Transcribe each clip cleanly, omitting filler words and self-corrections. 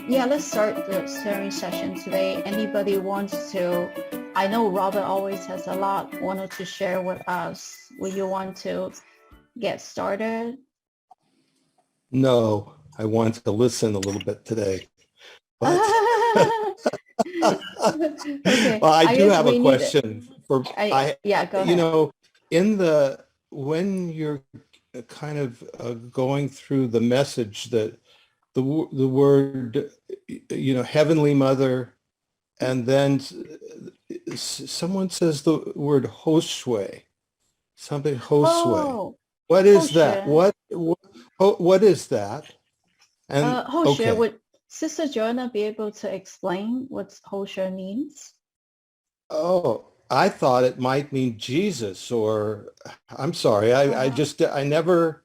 Yeah, let's start the sharing session today. Anybody wants to, I know Robert always has a lot wanted to share with us. Will you want to get started? No, I want to listen a little bit today. But Okay. well, I do guess have a we need it. question for Yeah, go ahead. when you're kind of going through the message that the word Heavenly Mother, and then someone says the word Hoshui, something Hoshui. Oh, What is that? Hoshe. What is that? And Hoshe, okay. would Sister Joanna be able to explain what Hoshe means? Oh, I thought it might mean Jesus, or I'm sorry, I never.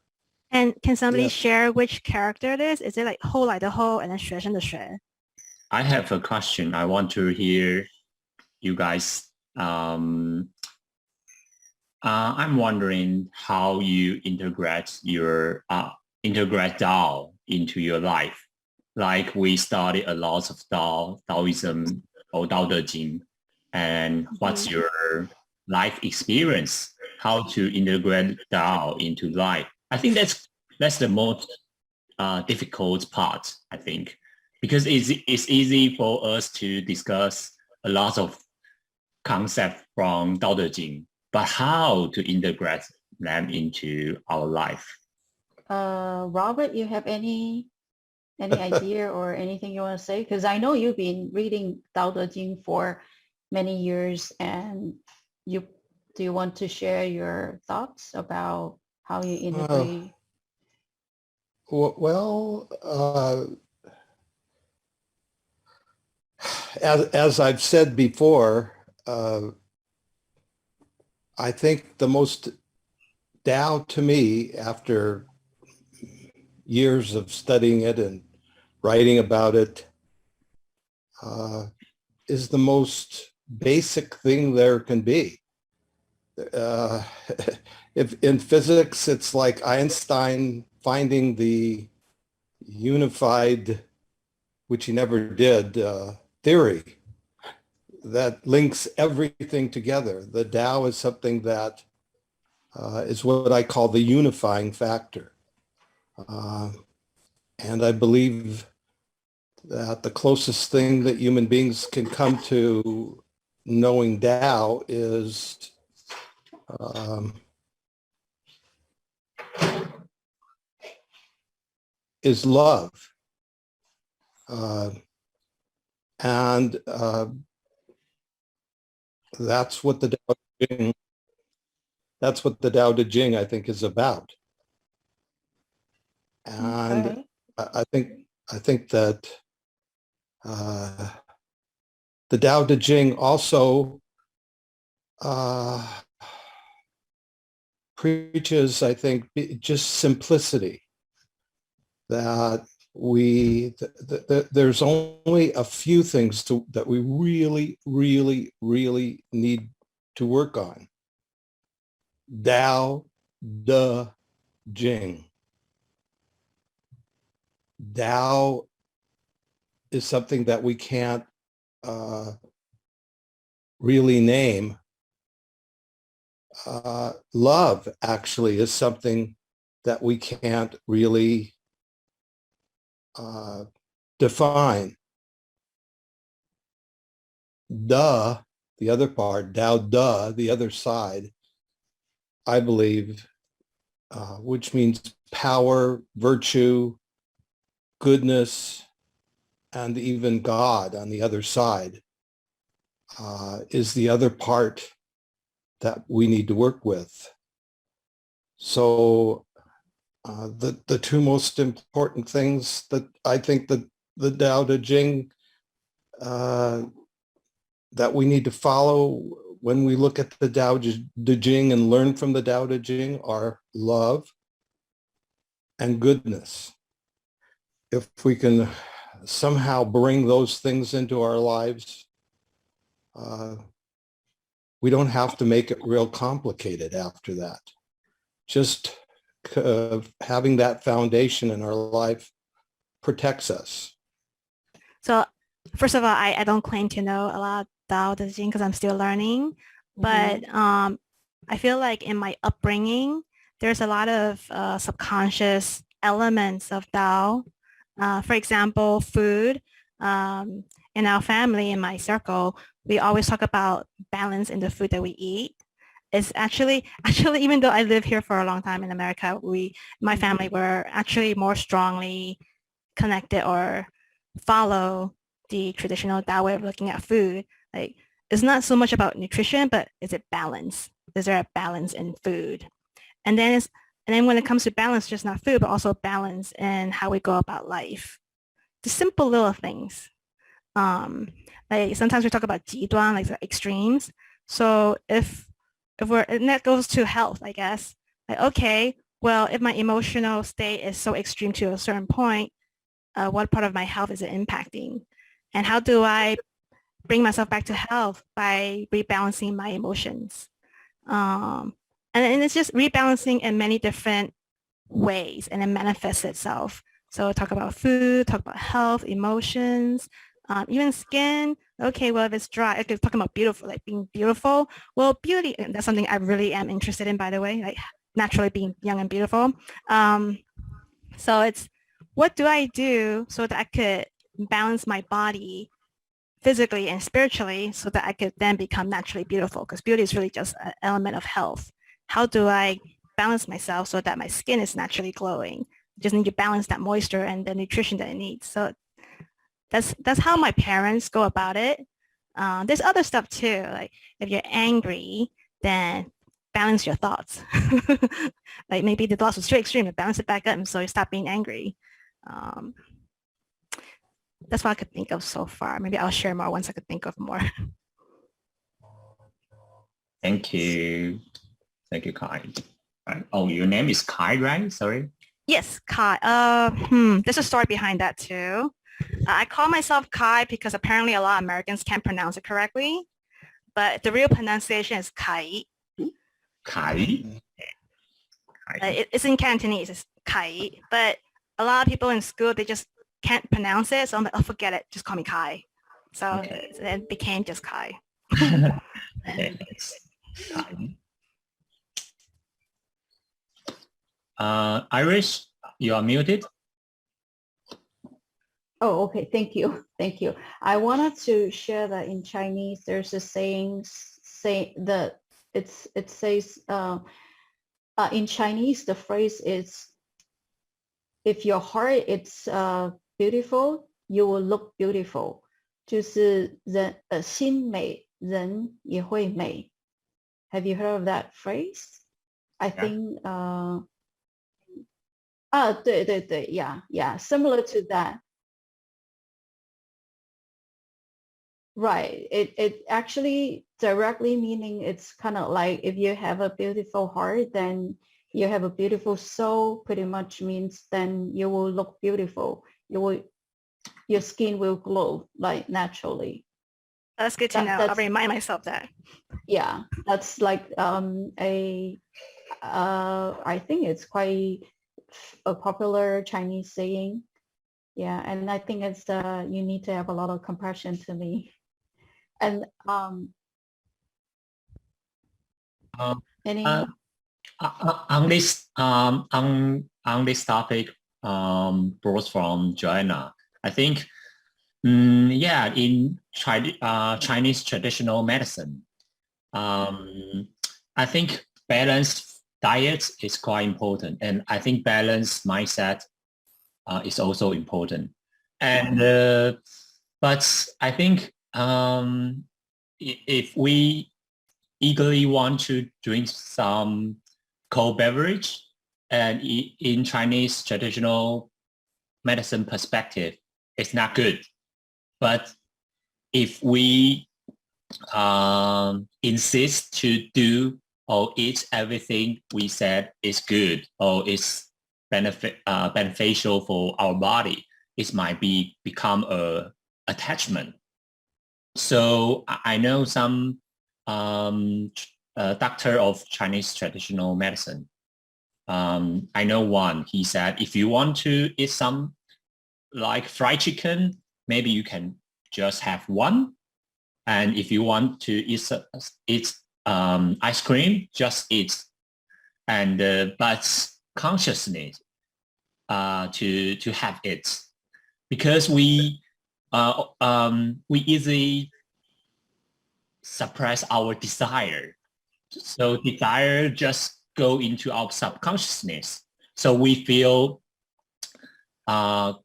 And can somebody Yeah. share which character it is? Is it like 后来的后 and then 学生的学? I have a question. I want to hear you guys. I'm wondering how you integrate your integrate Tao into your life. Like we studied a lot of Taoism or Tao Te Ching, and what's your life experience? How to integrate Tao into life? I think that's the most difficult part. I think because it's easy for us to discuss a lot of concepts from Tao Te Ching, but how to integrate them into our life? Robert, you have any idea or anything you want to say? Because I know you've been reading Tao Te Ching for many years, and do you want to share your thoughts about how you integrate? As I've said before, I think the most Tao to me, after years of studying it and writing about it, is the most basic thing there can be. If in physics, it's like Einstein finding the unified, which he never did, theory that links everything together. The Tao is something that is what I call the unifying factor. And I believe that the closest thing that human beings can come to knowing Tao is love. And that's what the Tao Te Ching, I think, is about. And Okay. I think that the Tao Te Ching also preaches, I think, just simplicity. That there's only a few things that we really, really, really need to work on. Tao Te Ching. Tao is something that we can't really name. Love actually is something that we can't really define. The other part, Tao Te, the other side, I believe, which means power, virtue, goodness, and even God on the other side, is the other part that we need to work with. So the two most important things that I think that the Tao Te Ching that we need to follow when we look at the Tao Te Ching and learn from the Tao Te Ching are love and goodness. If we can somehow bring those things into our lives, we don't have to make it real complicated after that. Just having that foundation in our life protects us. So first of all, I don't claim to know a lot about the Jing because I'm still learning, but I feel like in my upbringing, there's a lot of subconscious elements of Tao. For example, food. In our family, in my circle, we always talk about balance in the food that we eat. It's actually, even though I live here for a long time in America, my family were actually more strongly connected or follow the traditional Tao way of looking at food. Like, it's not so much about nutrition, but is it balance? Is there a balance in food? And then when it comes to balance, just not food, but also balance in how we go about life. The simple little things. Like sometimes we talk about 极端, like the extremes. So if and that goes to health, I guess. Like, okay, well, if my emotional state is so extreme to a certain point, what part of my health is it impacting? And how do I bring myself back to health by rebalancing my emotions? And it's just rebalancing in many different ways, and it manifests itself. So talk about food, talk about health, emotions, even skin. Okay, well, if it's dry, okay, talking about beautiful, like being beautiful. Well, beauty, and that's something I really am interested in, by the way, like naturally being young and beautiful. So it's, what do I do so that I could balance my body physically and spiritually so that I could then become naturally beautiful? Because beauty is really just an element of health. How do I balance myself so that my skin is naturally glowing? Just need to balance that moisture and the nutrition that it needs. So that's how my parents go about it. There's other stuff too. Like if you're angry, then balance your thoughts. Like maybe the thoughts was too extreme, but balance it back up, and so you stop being angry. That's what I could think of so far. Maybe I'll share more once I could think of more. Thank you. Thank you, Kai. Right. Oh, your name is Kai, right? Sorry. Yes, Kai. There's a story behind that too. I call myself Kai because apparently a lot of Americans can't pronounce it correctly, but the real pronunciation is Kai. Kai. It's in Cantonese, it's Kai, but a lot of people in school, they just can't pronounce it, so I'm like, oh, forget it, just call me Kai. So it became just Kai. Okay, thanks. Kai. Irish, you are muted. Oh, okay. Thank you. Thank you. I wanted to share that in Chinese, there's a saying that it says in Chinese, the phrase is, if your heart is beautiful, you will look beautiful. 就是心美，人也会美. Have you heard of that phrase? I think 对， yeah, similar to that. Right. It actually directly meaning it's kind of like if you have a beautiful heart, then you have a beautiful soul. Pretty much means then you will look beautiful. Your skin will glow like naturally. That's good to know. I'll remind myself that. Yeah, that's like I think it's quite a popular Chinese saying. Yeah, and I think it's you need to have a lot of compassion to me. And any on this topic brought from Joanna, I think yeah, in Chinese traditional medicine, I think balanced diet is quite important, and I think balanced mindset is also important. And but I think if we eagerly want to drink some cold beverage, and in Chinese traditional medicine perspective, it's not good. But if we insist to do or eat everything we said is good or is beneficial for our body, it might become a attachment. So I know some doctor of Chinese traditional medicine. I know one, he said, if you want to eat some like fried chicken, maybe you can just have one. And if you want to eat ice cream, just eat. And but consciousness to have it, because we easily suppress our desire. So desire just go into our subconsciousness. So we feel lots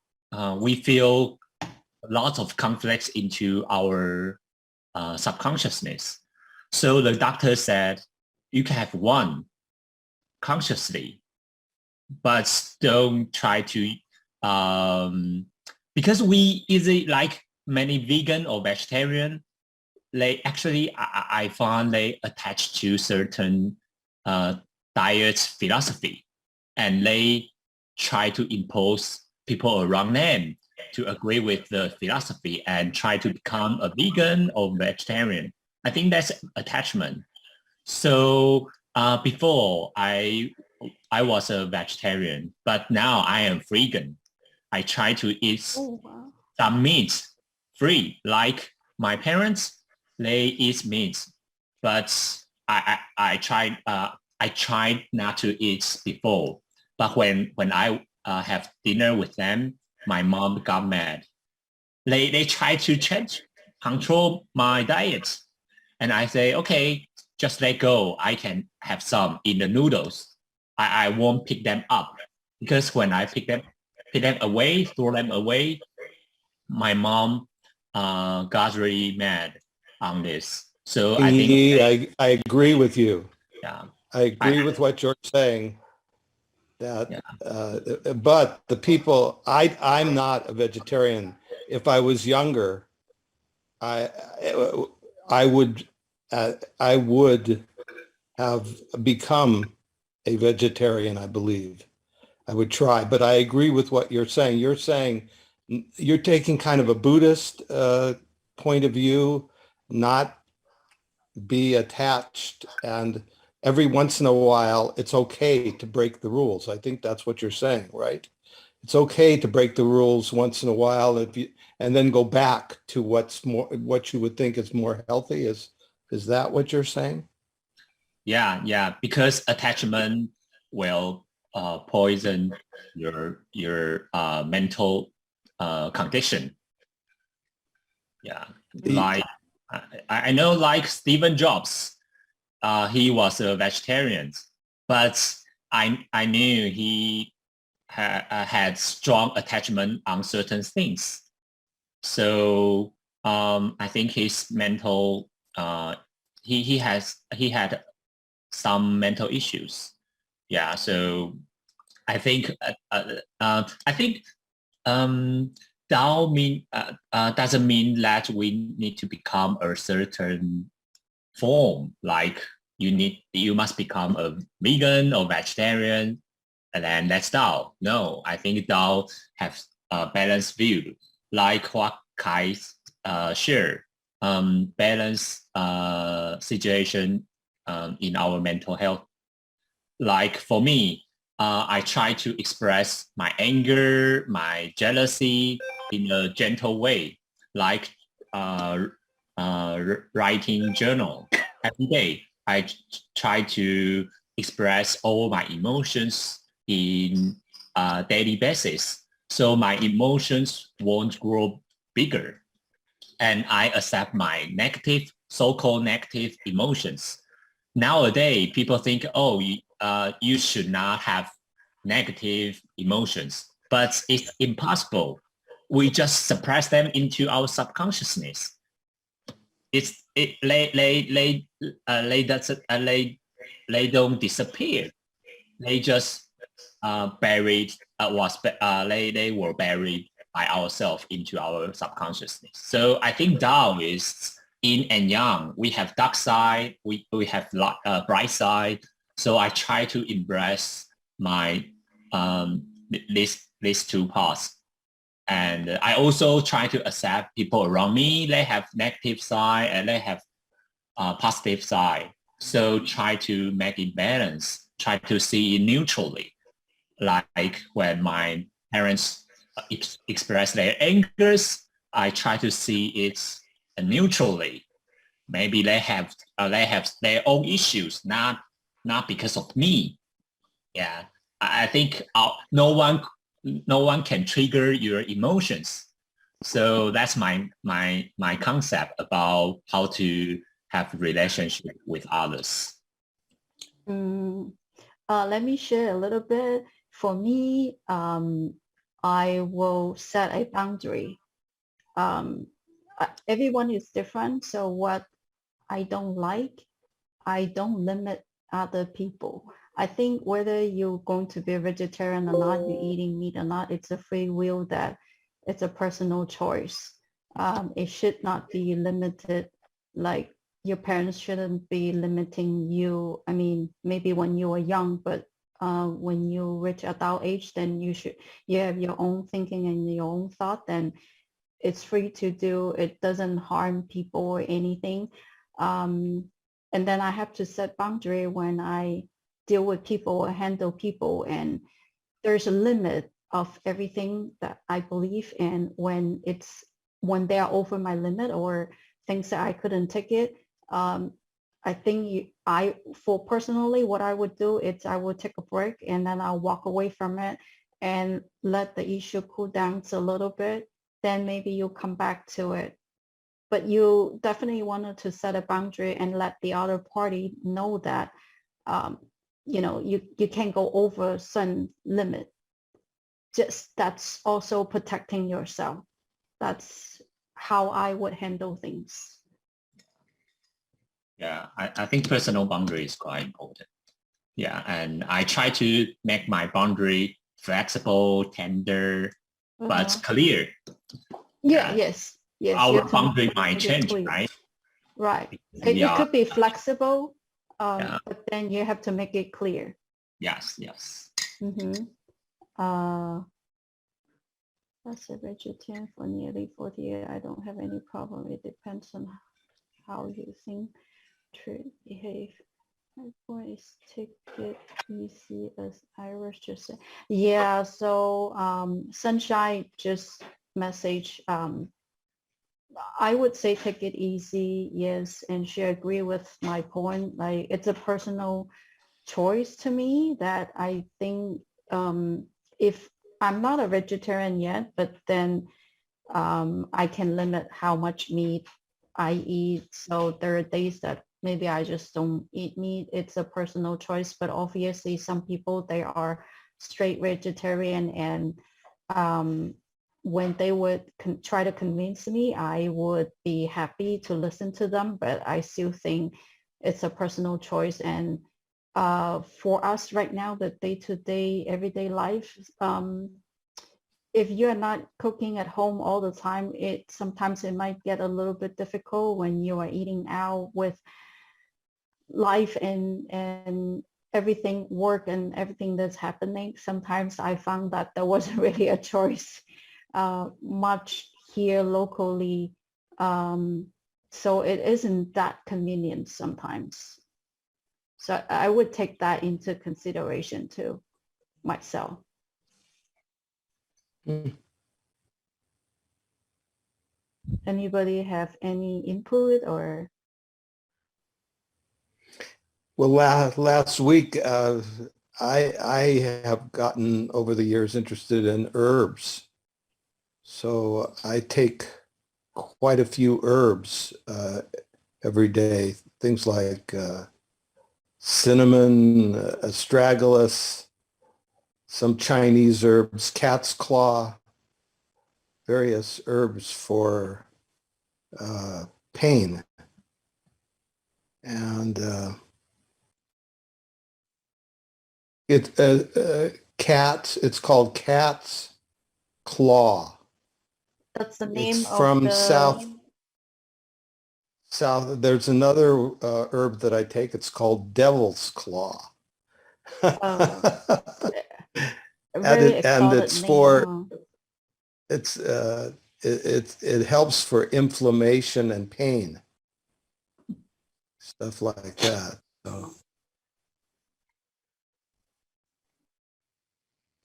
of conflicts into our subconsciousness. So the doctor said, you can have one consciously, but don't try to, because we easily, like many vegan or vegetarian, they actually, I found they attach to certain diet philosophy, and they try to impose people around them to agree with the philosophy and try to become a vegan or vegetarian. I think that's attachment. So before I was a vegetarian, but now I am vegan. I try to eat some meat free, like my parents. They eat meat, but I tried not to eat before. But when I have dinner with them, my mom got mad. They try to control my diet, and I say, okay, just let go. I can have some in the noodles. I won't pick them up, because when I pick them away, throw them away, my mom got really mad on this. So I think I agree with you. yeah, I agree with what you're saying. That, but the people, I'm not a vegetarian. If I was younger, I I would I would have become a vegetarian, I believe. I would try, but I agree with what you're saying. You're saying you're taking kind of a Buddhist point of view, not be attached, and every once in a while, it's okay to break the rules. I think that's what you're saying, right? It's okay to break the rules once in a while and then go back to what you would think is more healthy. Is that what you're saying? yeah, because attachment will poison your mental condition. Yeah, like I know, like Stephen Jobs, he was a vegetarian, but I knew he had strong attachment on certain things. So I think his mental he had some mental issues. Yeah, so I think Dao doesn't mean that we need to become a certain form. Like you must become a vegan or vegetarian, and then that's Dao. No, I think Dao have a balanced view, like what Kai share, balance situation in our mental health. Like for me, I try to express my anger, my jealousy in a gentle way, like writing journal every day. I try to express all my emotions in a daily basis, so my emotions won't grow bigger, and I accept my negative, so-called negative emotions. Nowadays, people think, oh, you should not have negative emotions, but it's impossible. We just suppress them into our subconsciousness. They don't disappear. They just buried they were buried by ourselves into our subconsciousness. So I think Tao is yin and yang. We have dark side, we have bright side. So I try to embrace my these two parts. And I also try to accept people around me. They have negative side and they have positive side. So try to make it balance. try to see it neutrally. Like when my parents express their angers, I try to see it neutrally. Maybe they have their own issues, not because of me. Yeah, I think no one can trigger your emotions. So that's my concept about how to have relationship with others. Let me share a little bit. For me, I will set a boundary. Everyone is different, so what I don't like, I don't limit other people. I think whether you're going to be a vegetarian or not, you're eating meat or not, it's a free will that it's a personal choice. It should not be limited, like your parents shouldn't be limiting you. I mean, maybe when you were young, but when you reach adult age, then you have your own thinking and your own thought, then it's free to do. It doesn't harm people or anything. And then I have to set boundary when I deal with people or handle people, and there's a limit of everything that I believe in. When they are over my limit or things that I couldn't take it, I think for personally, what I would do is I would take a break and then I'll walk away from it and let the issue cool down a little bit. Then maybe you'll come back to it. But you definitely wanted to set a boundary and let the other party know that, you can't go over a certain limit. Just that's also protecting yourself. That's how I would handle things. Yeah, I think personal boundary is quite important. Yeah, and I try to make my boundary flexible, tender, but clear. Yeah, yes. Our boundary might change, right? Right. It could be flexible, Yeah. but then you have to make it clear. Yes. That's a vegetarian for nearly 40 years. I don't have any problem. It depends on how you think, treat, behave. My point is take it easy, as Iris just said. Yeah, so Sunshine just message. I would say take it easy, yes, and she agree with my point. Like it's a personal choice to me that I think if I'm not a vegetarian yet, but then I can limit how much meat I eat. So there are days that maybe I just don't eat meat. It's a personal choice, but obviously some people, they are straight vegetarian, and when they would try to convince me, I would be happy to listen to them, but I still think it's a personal choice. And for us right now, the day-to-day, everyday life, if you're not cooking at home all the time, sometimes it might get a little bit difficult when you are eating out with life and everything, work and everything that's happening. Sometimes I found that there wasn't really a choice much here locally. So it isn't that convenient sometimes. So I would take that into consideration too, myself. Anybody have any input or? Well, last week, I have gotten over the years interested in herbs. So I take quite a few herbs every day, things like cinnamon, astragalus, some Chinese herbs, cat's claw, various herbs for pain. And it's called cat's claw. That's the name It's of from the... south. There's another herb that I take. It's called devil's claw. Very and exotic it's name, for huh? it helps for inflammation and pain, stuff like that. So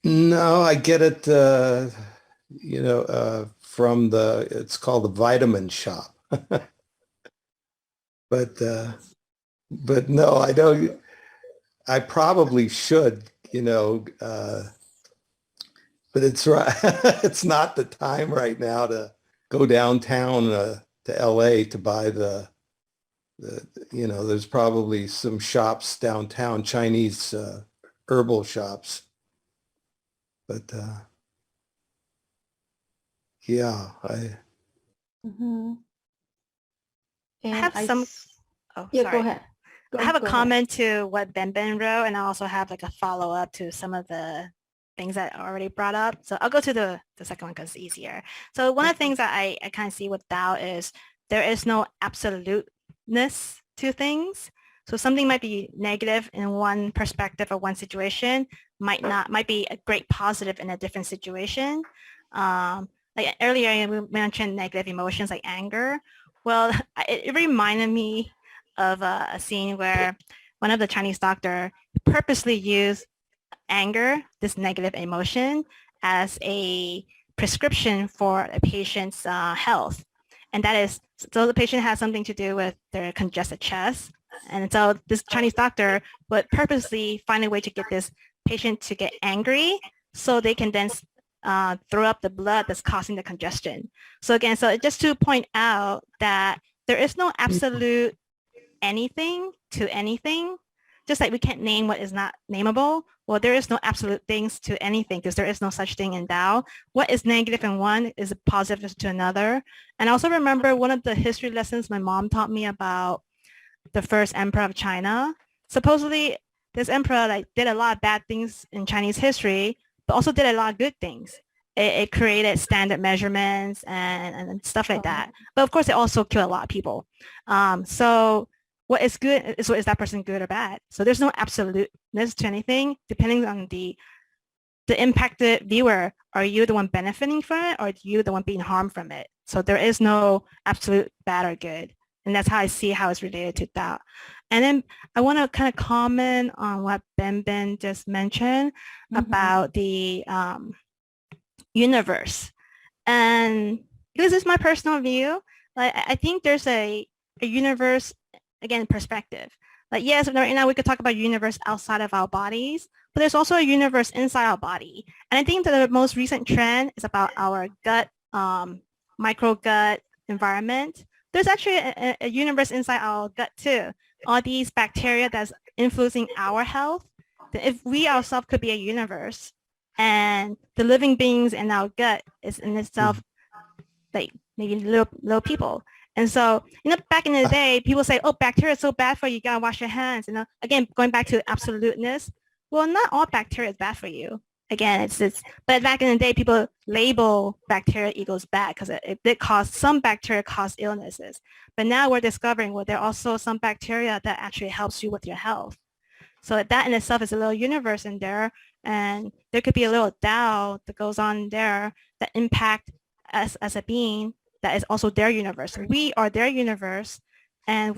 No, I get it, from it's called the vitamin shop. But, but no, I don't, I probably should, but it's right. It's not the time right now to go downtown to LA to buy there's probably some shops downtown, Chinese herbal shops. But yeah, Mhm. I And have some, oh, yeah, go sorry. ahead. I have a Go ahead. comment to what Ben wrote, and I also have like a follow-up to some of the things that are already brought up. So I'll go to the second one because it's easier. So one of the things that I kind of see with Tao is there is no absoluteness to things. So something might be negative in one perspective or one situation, might be a great positive in a different situation. Like earlier we mentioned negative emotions like anger. Well, it reminded me of a scene where one of the Chinese doctor purposely used anger, this negative emotion, as a prescription for a patient's health. And that is, so the patient has something to do with their congested chest. And so this Chinese doctor would purposely find a way to get this patient to get angry so they can then throw up the blood that's causing the congestion. So again, so just to point out that there is no absolute anything to anything, just like we can't name what is not nameable. Well, there is no absolute things to anything because there is no such thing in Tao. What is negative in one is positive to another. And I also remember one of the history lessons my mom taught me about the first emperor of China. Supposedly, this emperor did a lot of bad things in Chinese history, but also did a lot of good things. It created standard measurements and stuff like that. But of course, it also killed a lot of people. So what is good is, is that person good or bad? So there's no absoluteness to anything, depending on the impacted viewer. Are you the one benefiting from it, or are you the one being harmed from it? So there is no absolute bad or good. And that's how I see how it's related to that. And then I want to kind of comment on what Ben just mentioned about the universe. And this is my personal view. I think there's a universe, again, perspective. Like, yes, right now we could talk about universe outside of our bodies, but there's also a universe inside our body. And I think that the most recent trend is about our gut, micro gut environment. There's actually a universe inside our gut too. All these bacteria that's influencing our health. If we ourselves could be a universe, and the living beings in our gut is in itself like maybe little people. And so, back in the day, people say, oh, bacteria is so bad for you, you gotta wash your hands. Again, going back to absoluteness, well, not all bacteria is bad for you. Again, but back in the day, people label bacteria equals bad because it did cause, some bacteria cause illnesses. But now we're discovering, well, there are also some bacteria that actually helps you with your health. So that in itself is a little universe in there. And there could be a little Tao that goes on there that impact us as a being that is also their universe. We are their universe, but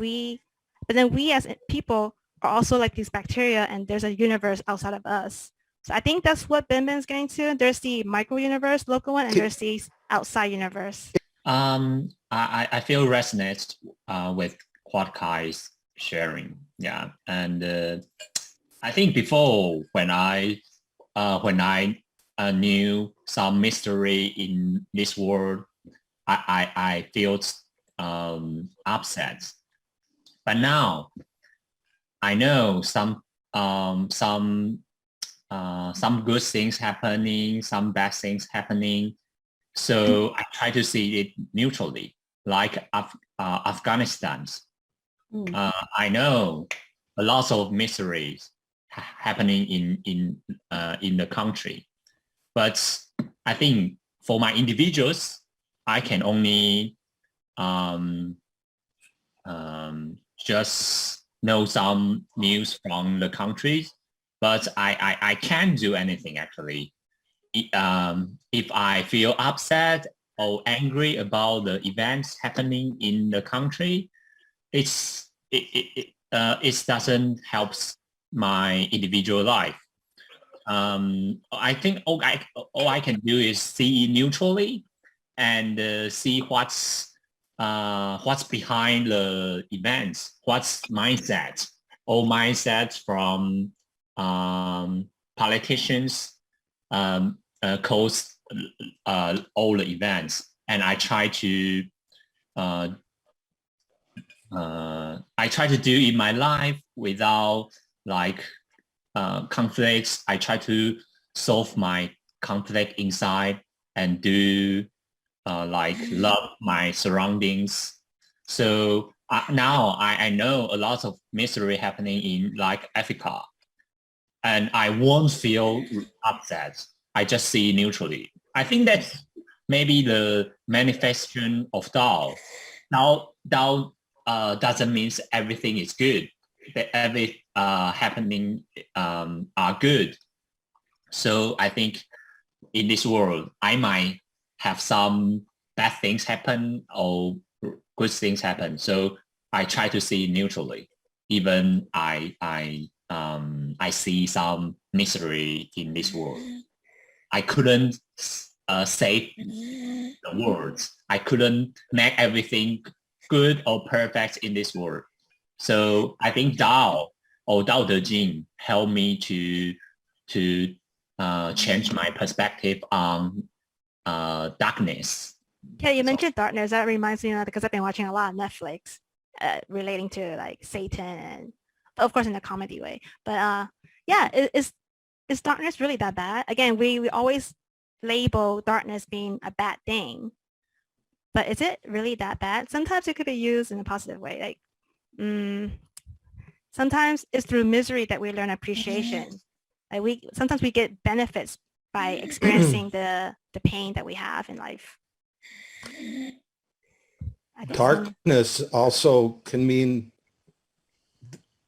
then we as people are also like these bacteria, and there's a universe outside of us. So I think that's what Ben's getting to. There's the micro universe, local one, and there's the outside universe. I feel resonate with what Kai's sharing. Yeah, and I think before when I knew some mystery in this world, I felt upset. But now I know some good things happening, some bad things happening. So I try to see it neutrally, like Afghanistan. I know a lot of miseries happening in the country, but I think for my individuals, I can only just know some news from the country, but I can't do anything actually. If I feel upset or angry about the events happening in the country, it doesn't help my individual life. I think all I can do is see neutrally and see what's behind the events, what's mindset, all mindsets from politicians cause all the events, and I try to do in my life without like conflicts. I try to solve my conflict inside and do like love my surroundings. So now I know a lot of misery happening in like Africa, and I won't feel upset. I just see neutrally. I think that's maybe the manifestation of Dao. Dao doesn't mean everything is good. That every happening are good. So I think in this world, I might have some bad things happen or good things happen. So I try to see neutrally, even I see some misery in this world. I couldn't save the world. I couldn't make everything good or perfect in this world. So I think Dao or Dao De Jing helped me to change my perspective on darkness. Yeah, you mentioned darkness. That reminds me because I've been watching a lot of Netflix relating to like Satan, and of course in a comedy way. But yeah, is darkness really that bad? Again, we always label darkness being a bad thing, but is it really that bad? Sometimes it could be used in a positive way. Like sometimes it's through misery that we learn appreciation. Like sometimes we get benefits by experiencing the pain that we have in life. Darkness also can mean,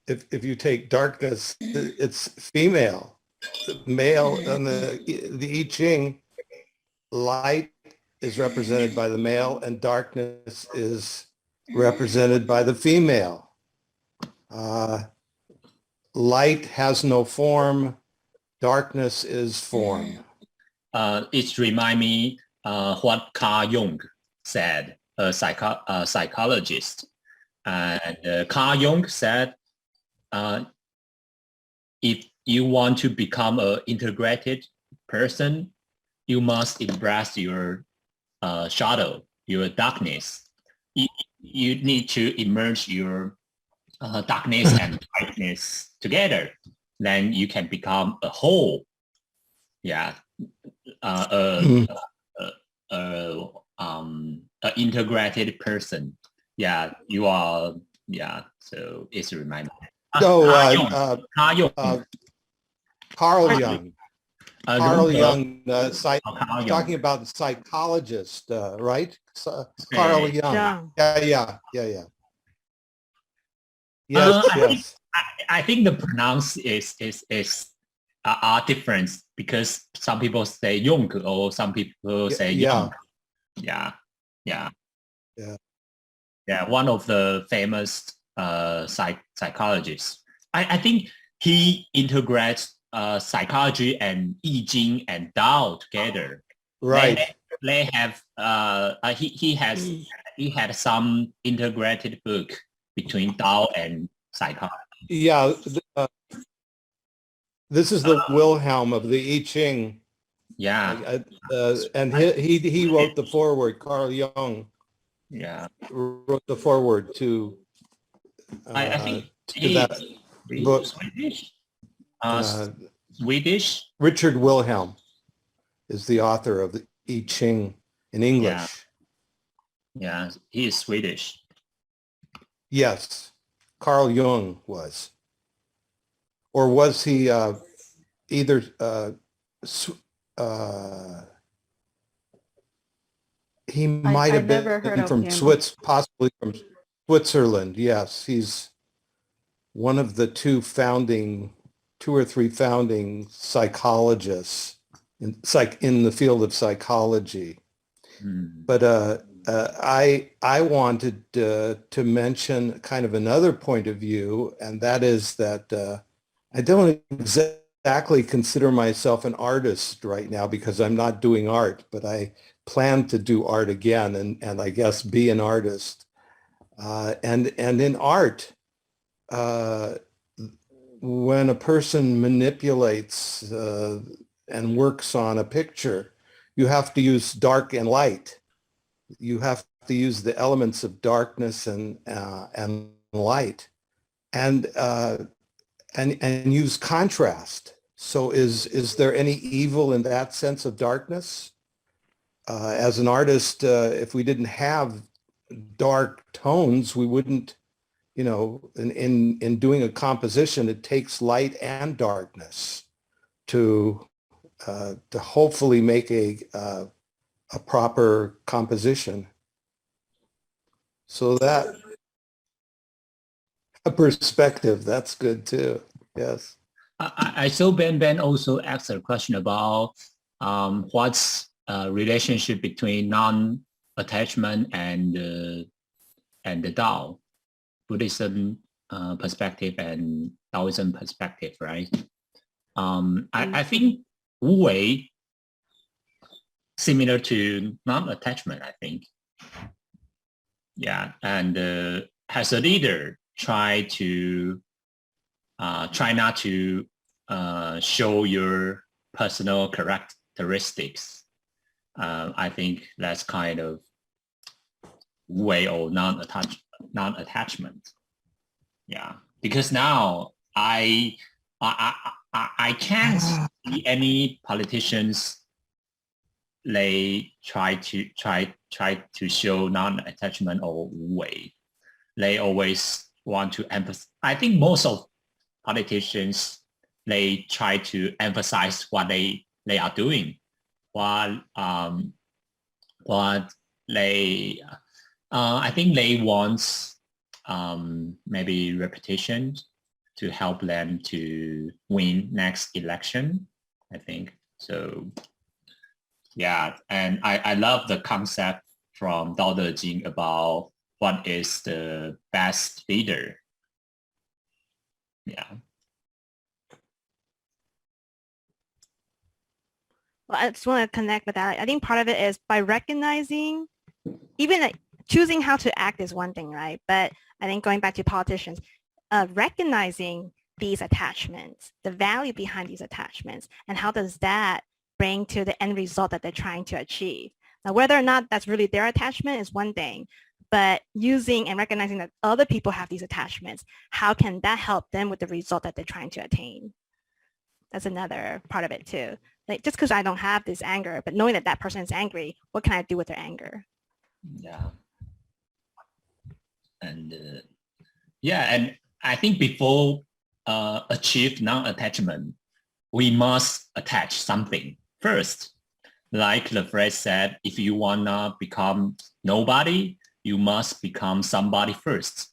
if you take darkness, it's female. Male on the I Ching, light is represented by the male and darkness is represented by the female. Light has no form, darkness is form. It reminds me what Carl Jung said, a psychologist. And Carl Jung said, if you want to become an integrated person, you must embrace your shadow, your darkness. You need to emerge your darkness and brightness together. Then you can become a whole. Yeah. An integrated person. Yeah, you are. Yeah, so it's a reminder. Carl Jung. Carl Jung, Carl Jung. talking about the psychologist, right? Carl Jung. Yeah. Yes. I think the pronounce is are different because some people say Jung or some people say Jung. Yeah. One of the famous psychologists. I think he integrates psychology and I Ching and Dao together. Right. They have he had some integrated book between Dao and psychology. Yeah. This is the Wilhelm of the I Ching. Yeah. And he wrote the foreword. Carl Jung. Yeah. Wrote the foreword to. I think to that book. Swedish. Richard Wilhelm is the author of the I Ching in English. Yeah, he is Swedish. Yes, Carl Jung was. Or was he either he might have been from possibly from Switzerland. Yes, he's one of the two or three founding psychologists in the field of psychology. But I wanted to mention kind of another point of view, and that is that I don't exactly exactly consider myself an artist right now because I'm not doing art, but I plan to do art again and I guess be an artist. And in art, when a person manipulates and works on a picture, you have to use dark and light. You have to use the elements of darkness and light, and use contrast. So is there any evil in that sense of darkness? As an artist, if we didn't have dark tones, we wouldn't, you know, in doing a composition, it takes light and darkness to hopefully make a proper composition. So that a perspective, that's good too. Yes. I saw Ben also asked a question about what's relationship between non-attachment and the Tao, Buddhism perspective and Taoism perspective, right? I think Wu Wei similar to non-attachment, I think. Yeah, and as a leader, try not to show your personal characteristics. I think that's kind of way or non-attachment. Yeah, because now I can't see any politicians they try to show non-attachment or way. They always want to emphasize. I think most of politicians they try to emphasize what they are doing, while what they I think they want maybe reputation to help them to win next election. I think so. Yeah, and I love the concept from Dao De Jing about what is the best leader. Yeah. Well, I just want to connect with that. I think part of it is by recognizing, even like choosing how to act is one thing, right? But I think going back to politicians, recognizing these attachments, the value behind these attachments, and how does that bring to the end result that they're trying to achieve. Now, whether or not that's really their attachment is one thing, but using and recognizing that other people have these attachments, how can that help them with the result that they're trying to attain? That's another part of it too. Like just because I don't have this anger, but knowing that that person is angry, what can I do with their anger? Yeah. And yeah, and I think before achieve non-attachment, we must attach something first. Like the phrase said, if you wanna become nobody, you must become somebody first.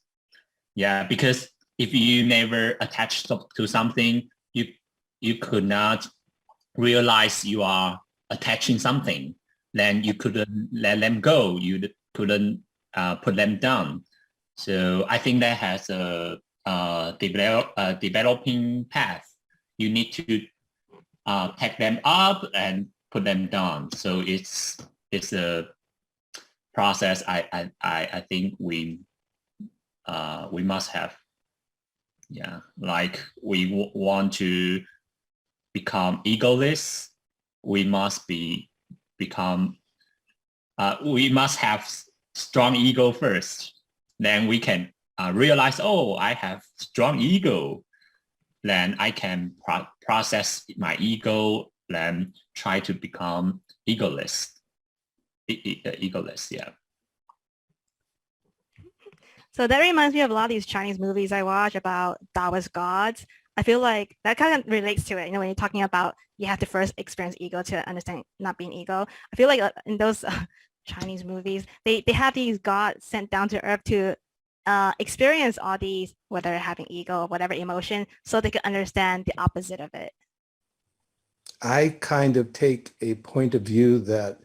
Yeah, because if you never attach to something, you could not realize you are attaching something. Then you couldn't let them go. You couldn't put them down. So I think that has a developing path. You need to take them up and put them down. So it's a process. I think we must have. Yeah, like we want to become egoless. We must we must have strong ego first. Then we can realize, oh, I have strong ego. Then I can process my ego, then try to become egoless. Egoless, yeah. So that reminds me of a lot of these Chinese movies I watch about Taoist gods. I feel like that kind of relates to it. You know, when you're talking about you have to first experience ego to understand not being ego. I feel like in those Chinese movies, they have these gods sent down to earth to experience all these, whether having ego or whatever emotion, so they can understand the opposite of it. I kind of take a point of view that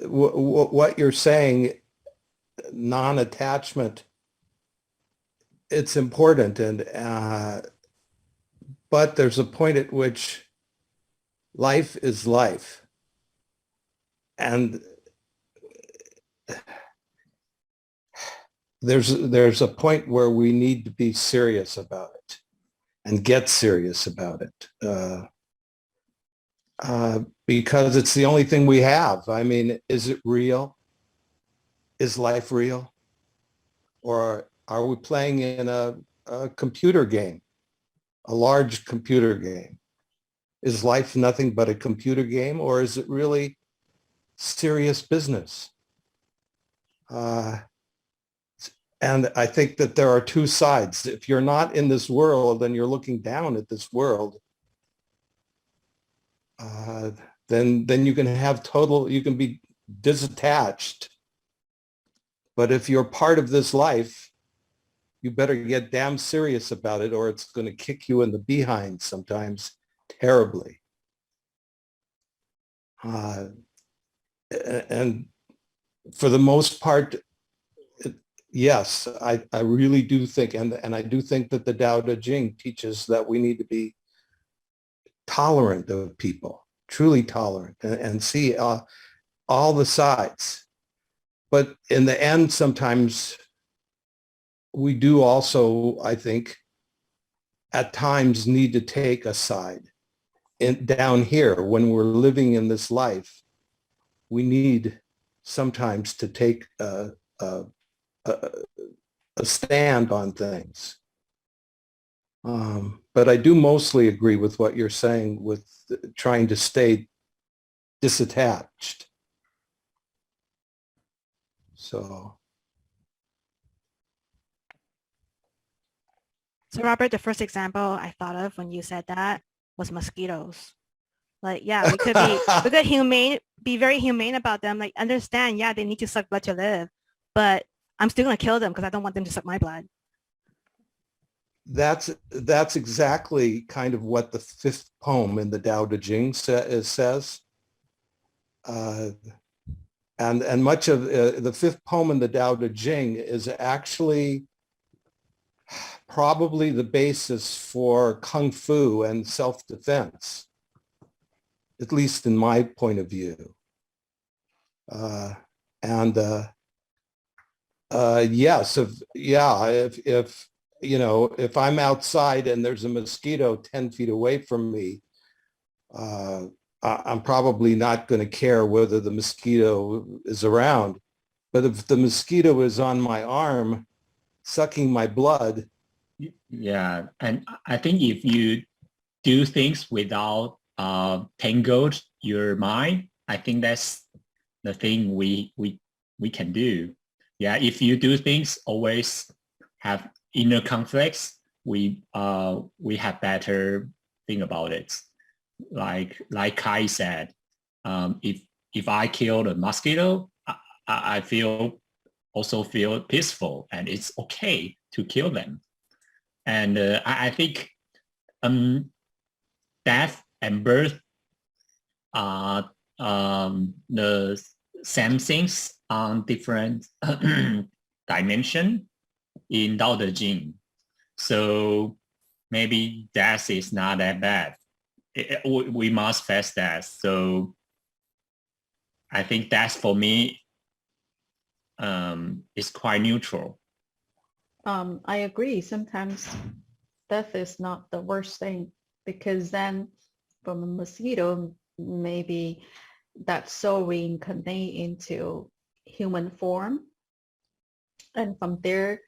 what you're saying, non-attachment, it's important, and but there's a point at which life is life, and there's a point where we need to be serious about it and get serious about it, because it's the only thing we have. I mean, is it real? Is life real? Or are we playing in a computer game, a large computer game? Is life nothing but a computer game, or is it really serious business? And I think that there are two sides. If you're not in this world and you're looking down at this world, then you can have you can be disattached. But if you're part of this life, you better get damn serious about it, or it's going to kick you in the behind sometimes terribly. And for the most part, yes, I really do think, and I do think that the Tao Te Ching teaches that we need to be tolerant of people, truly tolerant, and see all the sides. But in the end, sometimes we do also, I think, at times need to take a side. Down here, when we're living in this life, we need sometimes to take a stand on things. But I do mostly agree with what you're saying with trying to stay disattached. So Robert, the first example I thought of when you said that was mosquitoes. Like, yeah, we could be very humane about them. Like, understand, yeah, they need to suck blood to live, but I'm still gonna kill them because I don't want them to suck my blood. that's exactly kind of what the fifth poem in the Tao Te Ching says. And much of the fifth poem in the Tao Te Ching is actually probably the basis for Kung Fu and self-defense, at least in my point of view. Yes, if you know, if I'm outside and there's a mosquito 10 feet away from me, I'm probably not going to care whether the mosquito is around. But if the mosquito is on my arm, sucking my blood. Yeah, and I think if you do things without tangled your mind, I think that's the thing we can do. Yeah, if you do things always have inner conflicts, we have better think about it. Like Kai said, if I kill a mosquito, I also feel peaceful, and it's okay to kill them. And I think death and birth are the same things on different dimension in Tao Te Ching. So maybe death is not that bad. We must face that. So I think death for me is quite neutral. I agree. Sometimes death is not the worst thing, because then from a mosquito, maybe that soul reincarnate into human form. And from there,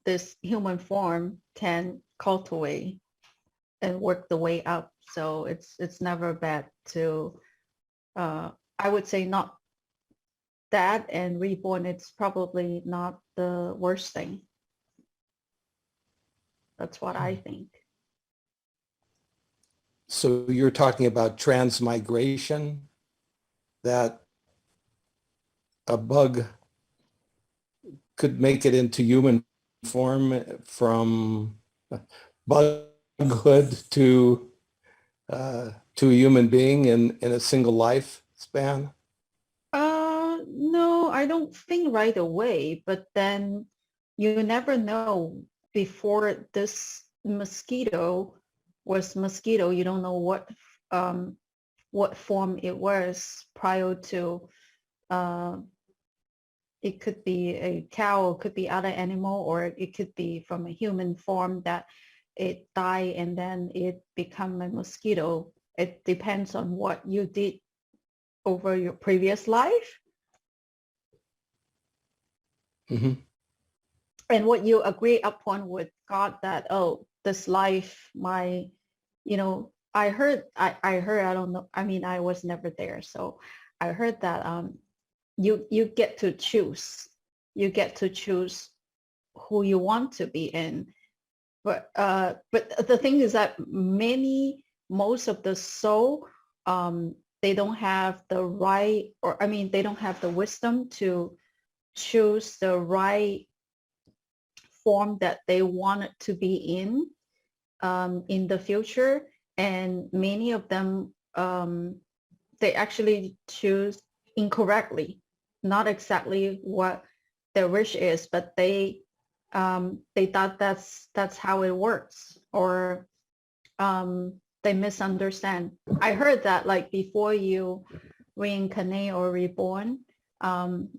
this human form can cultivate and work the way up. So it's never bad to, I would say not that, and reborn, it's probably not the worst thing. That's what I think. So you're talking about transmigration, that a bug could make it into human form from bughood to a human being in a single life span? No, I don't think right away, but then you never know before this mosquito was mosquito, you don't know what form it was prior to. It could be a cow, it could be other animal, or it could be from a human form that it died and then it become a mosquito. It depends on what you did over your previous life Hmm. and what you agree upon with God that, oh, this life, my, I heard, I don't know. I mean, I was never there. So I heard that you get to choose. You get to choose who you want to be in. But the thing is that most of the soul, they don't have the right, or I mean, they don't have the wisdom to choose the right form that they want it to be in the future. And many of them, they actually choose incorrectly, not exactly what their wish is, but they thought that's how it works, or they misunderstand. I heard that like before you reincarnate or reborn,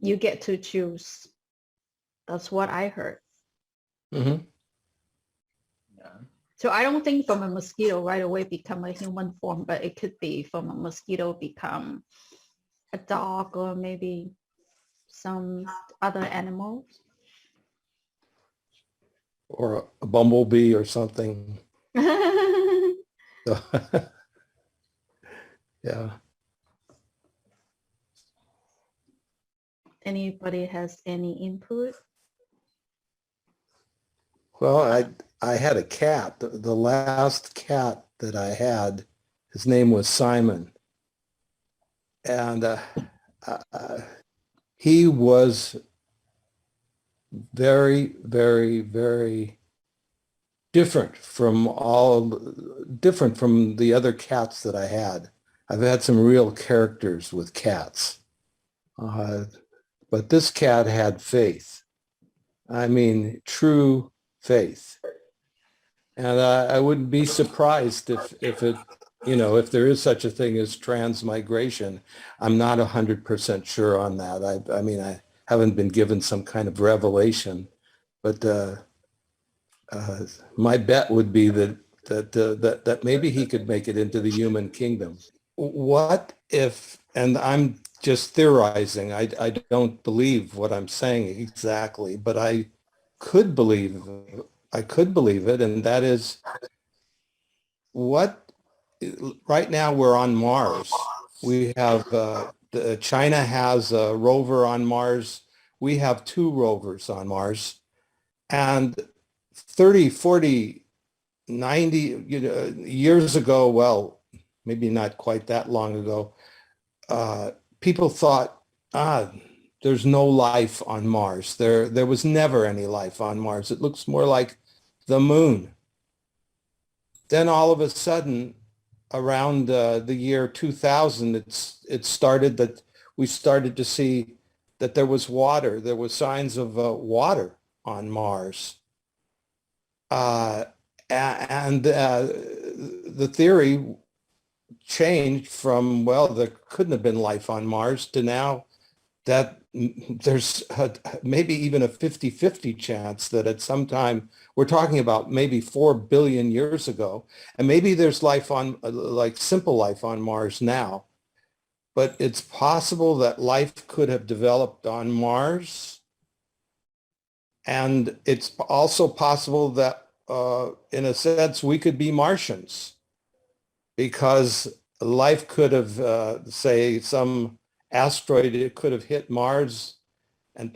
you get to choose. That's what I heard. Hmm. Yeah. So I don't think from a mosquito right away become a human form, but it could be from a mosquito become a dog or maybe some other animal. Or a bumblebee or something. So, yeah. Anybody has any input? Well, I had a cat. The last cat that I had, his name was Simon, and he was very, very, very different from the other cats that I had. I've had some real characters with cats, uh, but this cat had faith. I mean, true faith. And I wouldn't be surprised if it, if there is such a thing as transmigration. I'm not 100% sure on that. I mean, I haven't been given some kind of revelation, but my bet would be that maybe he could make it into the human kingdom. What if, and I'm just theorizing, I don't believe what I'm saying exactly, but could believe, I could believe it, and that is what, right now we're on Mars. We have, China has a rover on Mars. We have two rovers on Mars. And 30, 40, 90 years ago, well, maybe not quite that long ago, people thought, there's no life on Mars. There was never any life on Mars. It looks more like the moon. Then all of a sudden, around the year 2000, it started that we started to see that there was water. There was signs of water on Mars. And the theory changed from, well, there couldn't have been life on Mars to now that there's maybe even a 50-50 chance that at some time, we're talking about maybe 4 billion years ago, and maybe there's life on, like simple life on Mars now, but it's possible that life could have developed on Mars. And it's also possible that, in a sense, we could be Martians, because life could have, say, some asteroid, it could have hit Mars, and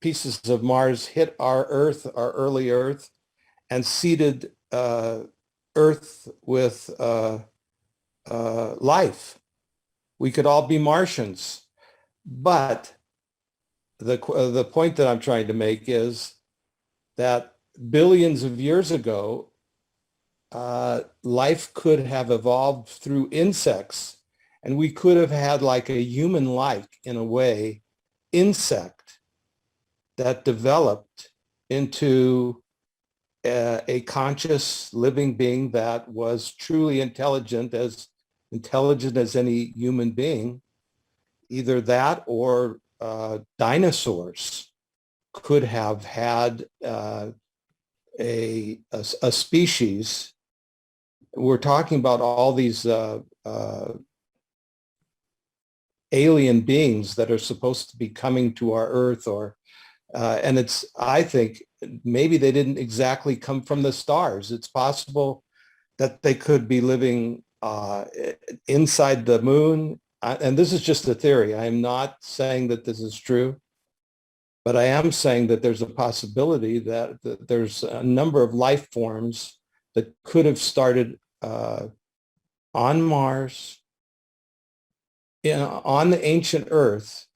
pieces of Mars hit our Earth, our early Earth, and seeded Earth with life. We could all be Martians. But the point that I'm trying to make is that billions of years ago, life could have evolved through insects, and we could have had like a human-like, in a way, insect that developed into a conscious living being that was truly intelligent as any human being, either that or dinosaurs could have had a species. We're talking about all these alien beings that are supposed to be coming to our Earth, and I think maybe they didn't exactly come from the stars. It's possible that they could be living inside the moon. And this is just a theory. I'm not saying that this is true, but I am saying that there's a possibility that there's a number of life forms that could have started on Mars, on the ancient Earth,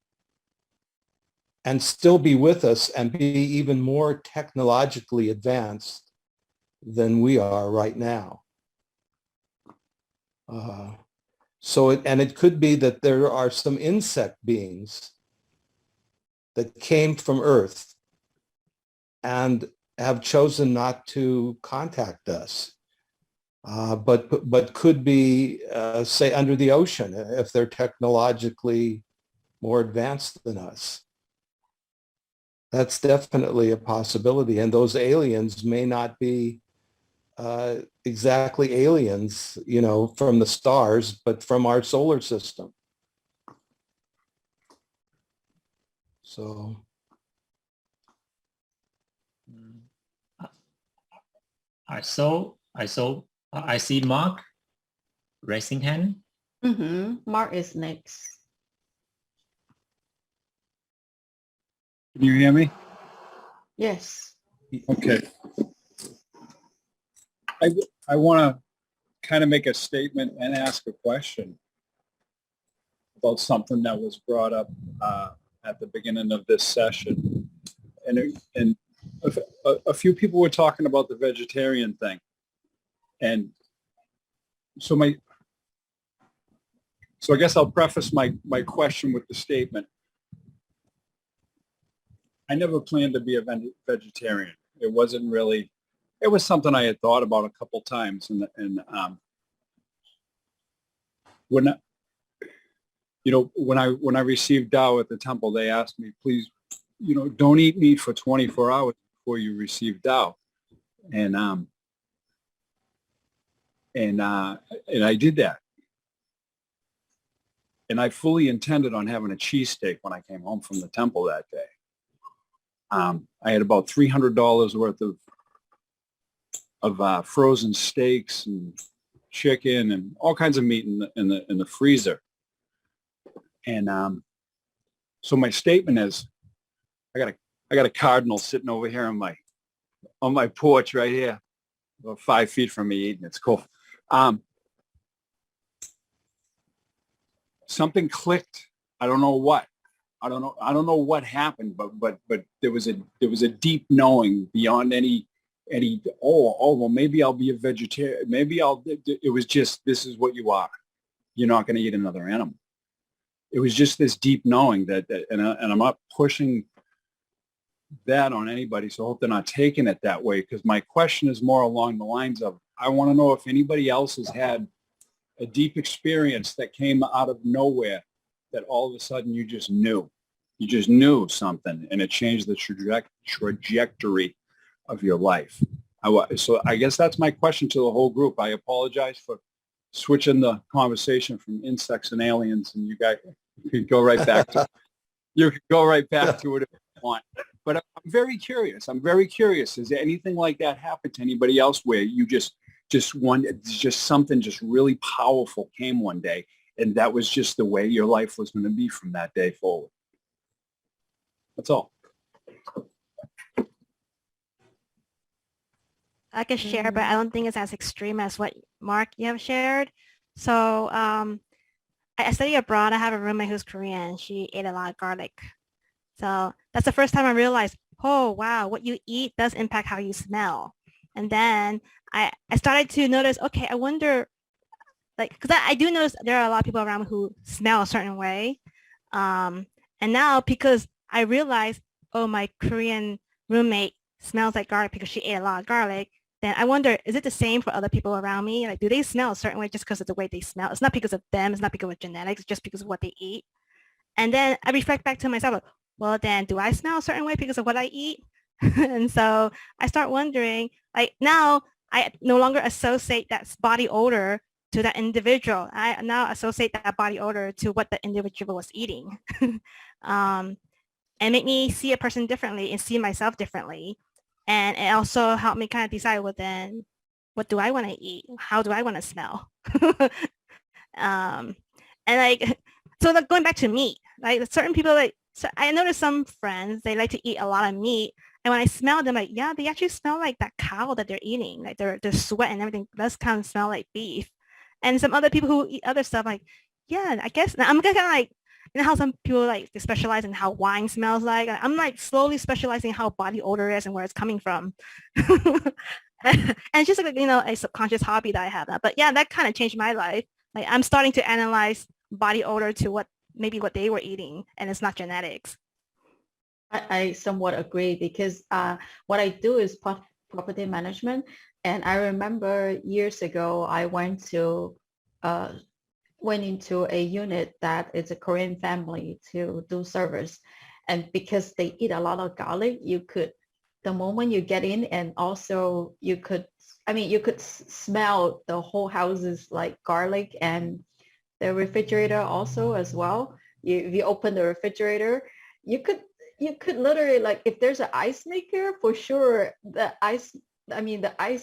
and still be with us and be even more technologically advanced than we are right now. It could be that there are some insect beings that came from Earth and have chosen not to contact us, but could be, say, under the ocean if they're technologically more advanced than us. That's definitely a possibility. And those aliens may not be exactly aliens, from the stars, but from our solar system. So. I see Mark raising hand. Mark is next. Can you hear me? Yes. Okay. I want to kind of make a statement and ask a question about something that was brought up at the beginning of this session. And a few people were talking about the vegetarian thing. And so I guess I'll preface my question with the statement. I never planned to be a vegetarian. It wasn't really, it was something I had thought about a couple times. And when I received Tao at the temple, they asked me, please, don't eat meat for 24 hours before you receive Tao. And I did that. And I fully intended on having a cheesesteak when I came home from the temple that day. I had about $300 worth of frozen steaks and chicken and all kinds of meat in the freezer. And so my statement is, I got a cardinal sitting over here on my porch right here, about 5 feet from me eating. It's cool. Something clicked. I don't know what. I don't know what happened, but there was a deep knowing beyond any well, maybe I'll be a vegetarian. It was just, this is what you are. You're not going to eat another animal. It was just this deep knowing and I'm not pushing that on anybody, so I hope they're not taking it that way, because my question is more along the lines of, I want to know if anybody else has had a deep experience that came out of nowhere, that all of a sudden you just knew something and it changed the trajectory of your life. So I guess that's my question to the whole group. I apologize for switching the conversation from insects and aliens, and you guys could go right back to you could go right back to it if you want. But I'm very curious. Has anything like that happened to anybody else where you just something just really powerful came one day, and that was just the way your life was going to be from that day forward? That's all. I can share, but I don't think it's as extreme as what Mark you have shared. So I study abroad. I have a roommate who's Korean. She ate a lot of garlic. So that's the first time I realized, oh, wow, what you eat does impact how you smell. And then I started to notice, okay, I wonder, because I do notice there are a lot of people around who smell a certain way. And now because I realized, oh, my Korean roommate smells like garlic because she ate a lot of garlic, then I wonder, is it the same for other people around me? Like, do they smell a certain way just because of the way they smell? It's not because of them. It's not because of genetics. It's just because of what they eat. And then I reflect back to myself, like, well, then do I smell a certain way because of what I eat? And so I start wondering, like now I no longer associate that body odor to that individual. I now associate that body odor to what the individual was eating. um, and make me see a person differently and see myself differently. And it also helped me kind of decide, well, then what do I want to eat? How do I want to smell? And like, so like going back to meat, like certain people, like, so I noticed some friends, they like to eat a lot of meat. And when I smell them, like, yeah, they actually smell like that cow that they're eating, like their sweat and everything does kind of smell like beef. And some other people who eat other stuff, like, yeah, I guess I'm kind of like, you know how some people like they specialize in how wine smells like. I'm like slowly specializing how body odor is and where it's coming from. And it's just like, you know, a subconscious hobby that I have. But yeah, that kind of changed my life. Like I'm starting to analyze body odor to what maybe what they were eating, and it's not genetics. I somewhat agree because what I do is property management. And I remember years ago, I went into a unit that is a Korean family to do service. And because they eat a lot of garlic, the moment you get in, and also you could smell the whole house is like garlic, and the refrigerator also as well. If you open the refrigerator, you could literally, like, if there's an ice maker, for sure the ice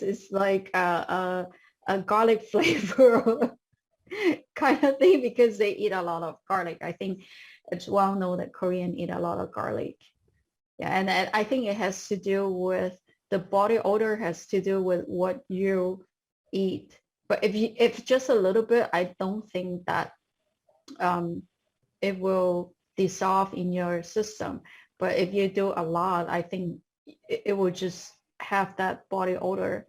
is like a garlic flavor kind of thing, because they eat a lot of garlic. I think it's well known that Korean eat a lot of garlic. Yeah, and I think it has to do with the body odor, has to do with what you eat. But if just a little bit, I don't think that it will dissolve in your system. But if you do a lot, I think it will just have that body odor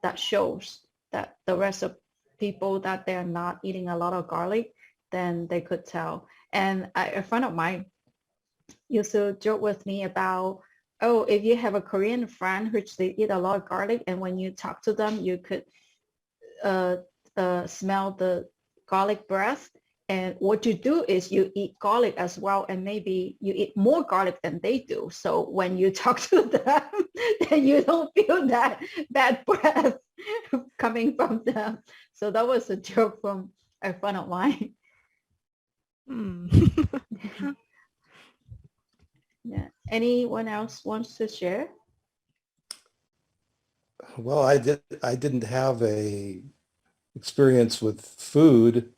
that shows that the rest of people that they're not eating a lot of garlic, then they could tell. And a friend of mine used to joke with me about, oh, if you have a Korean friend which they eat a lot of garlic, and when you talk to them, you could smell the garlic breath. And what you do is you eat garlic as well, and maybe you eat more garlic than they do. So when you talk to them, then you don't feel that bad breath coming from them. So that was a joke from a friend of mine. Yeah. Anyone else wants to share? Well, I didn't have a experience with food,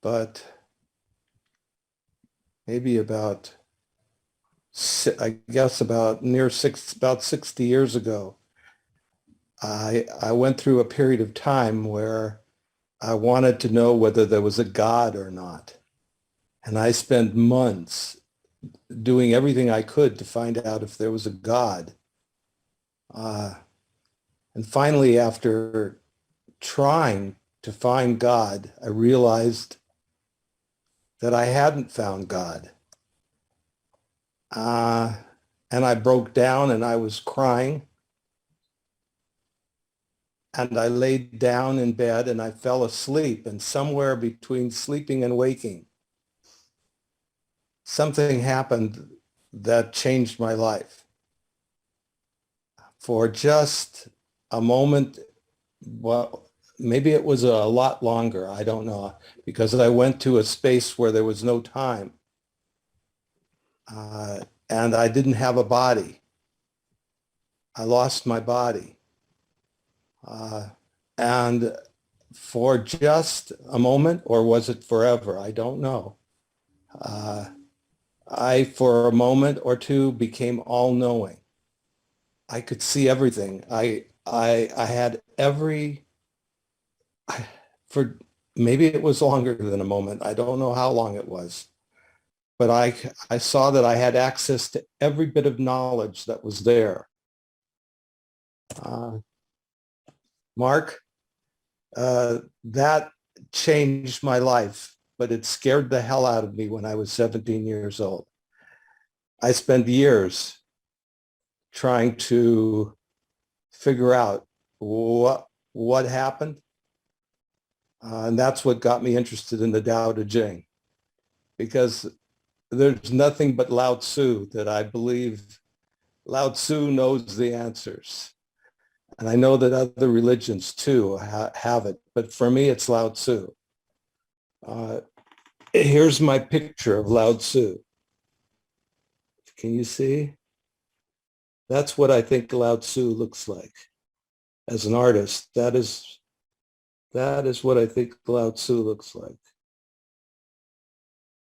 but maybe about, I guess about 60 years ago, I went through a period of time where I wanted to know whether there was a God or not. And I spent months doing everything I could to find out if there was a God. And finally, after trying to find God, I realized that I hadn't found God. And I broke down and I was crying. And I laid down in bed and I fell asleep. And somewhere between sleeping and waking, something happened that changed my life. For just a moment, well, maybe it was a lot longer, I don't know, because I went to a space where there was no time. And I didn't have a body. I lost my body. And for just a moment, or was it forever? I don't know. I, for a moment or two, became all-knowing. I could see everything. I had for maybe it was longer than a moment. I don't know how long it was. But I saw that I had access to every bit of knowledge that was there. Mark, that changed my life, but it scared the hell out of me when I was 17 years old. I spent years trying to figure out what happened. And that's what got me interested in the Tao Te Ching, because there's nothing but Lao Tzu that I believe Lao Tzu knows the answers. And I know that other religions too have it, but for me, it's Lao Tzu. Here's my picture of Lao Tzu. Can you see? That's what I think Lao Tzu looks like as an artist. That is what I think Lao Tzu looks like.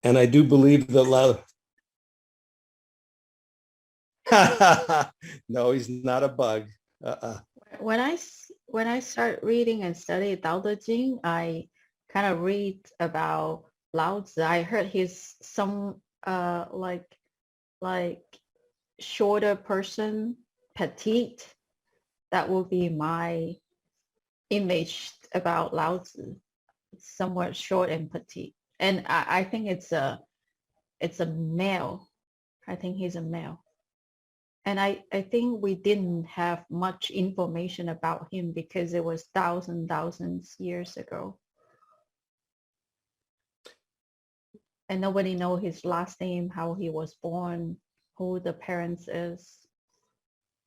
And I do believe that no, he's not a bug. When I start reading and study Tao Te Ching, I kind of read about Lao Tzu. I heard he's some like shorter person, petite. That will be my image about Lao Tzu. Somewhat short and petite. And I think it's a male. I think he's a male. And I think we didn't have much information about him because it was thousands years ago. And nobody know his last name, how he was born, who the parents is.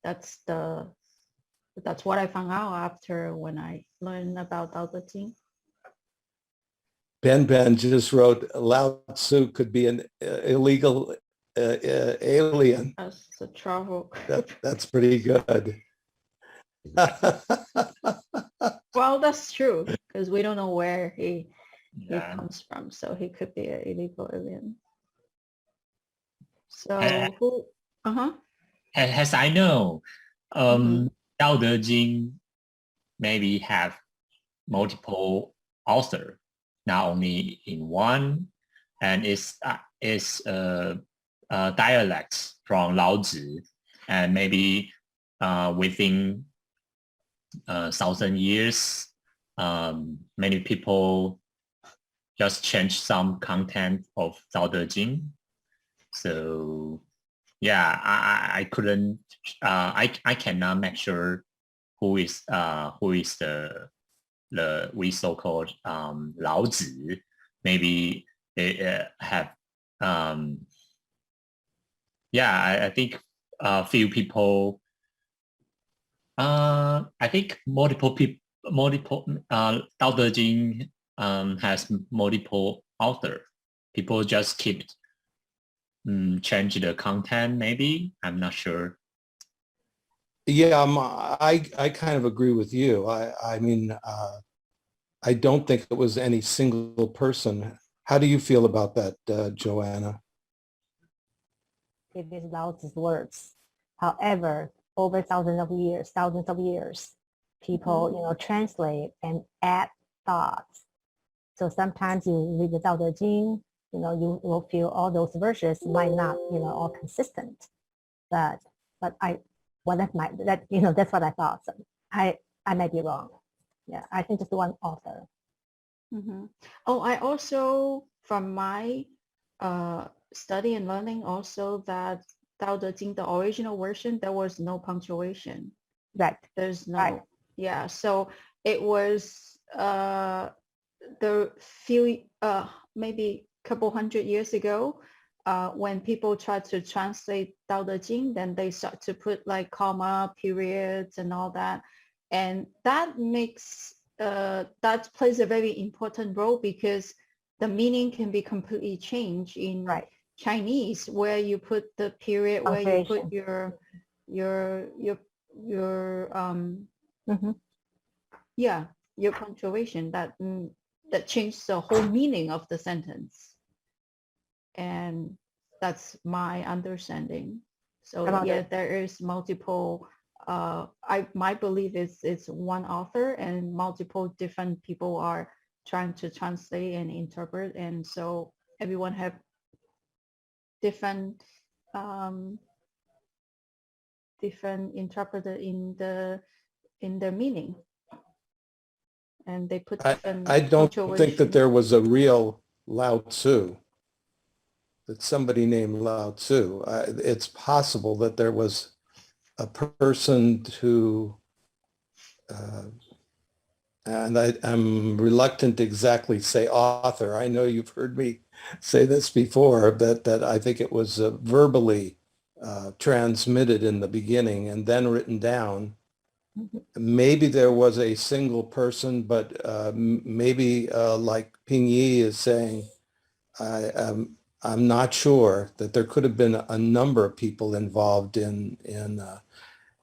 That's what I found out after when I learned about Tao Te Ching. Ben just wrote Lao Tzu could be an illegal alien. As a travel. That's pretty good. Well, that's true because we don't know where he Yeah. comes from, so he could be an illegal alien. So Uh, who? As I know, Mhm. Tao Te Ching maybe have multiple author, not only in one, and it's dialects from Lao Tzu, and maybe within 1,000 years, many people just change some content of Tao Te Ching. So yeah, I couldn't I cannot make sure who is the we so-called Lao Tzu. Maybe they have I think a few people I think multiple Tao Te Ching has multiple author. People just keep change the content, maybe. I'm not sure. Yeah, I kind of agree with you. I mean, I don't think it was any single person. How do you feel about that, Joanna? It is Lao Tzu's words. However, over thousands of years, people, translate and add thoughts. So sometimes you read the Tao Te Ching, you will feel all those verses might not, all consistent. But that's what I thought. So I might be wrong. Yeah, I think just one author. Mm-hmm. Oh, I also, from my study and learning also that Tao Te Ching, the original version, there was no punctuation. Right. There's no, Right. Yeah. So it was the few, maybe a couple hundred years ago, when people try to translate Tao Te Ching, then they start to put like comma, periods and all that. And that makes, that plays a very important role because the meaning can be completely changed in Right. Chinese, where you put the period, where you put Punctuation. your Mm-hmm. your punctuation that changed the whole meaning of the sentence. And that's my understanding. So yeah, there is multiple, my belief is it's one author and multiple different people are trying to translate and interpret. And so everyone have different interpreted in the meaning. And they put different I don't think punctuation. that there was a real Lao Tzu, that somebody named Lao Tzu. It's possible that there was a person to, and I'm reluctant to exactly say author. I know you've heard me say this before, that I think it was verbally transmitted in the beginning and then written down. Maybe there was a single person, but maybe like Ping Yi is saying, I'm not sure, that there could have been a number of people involved and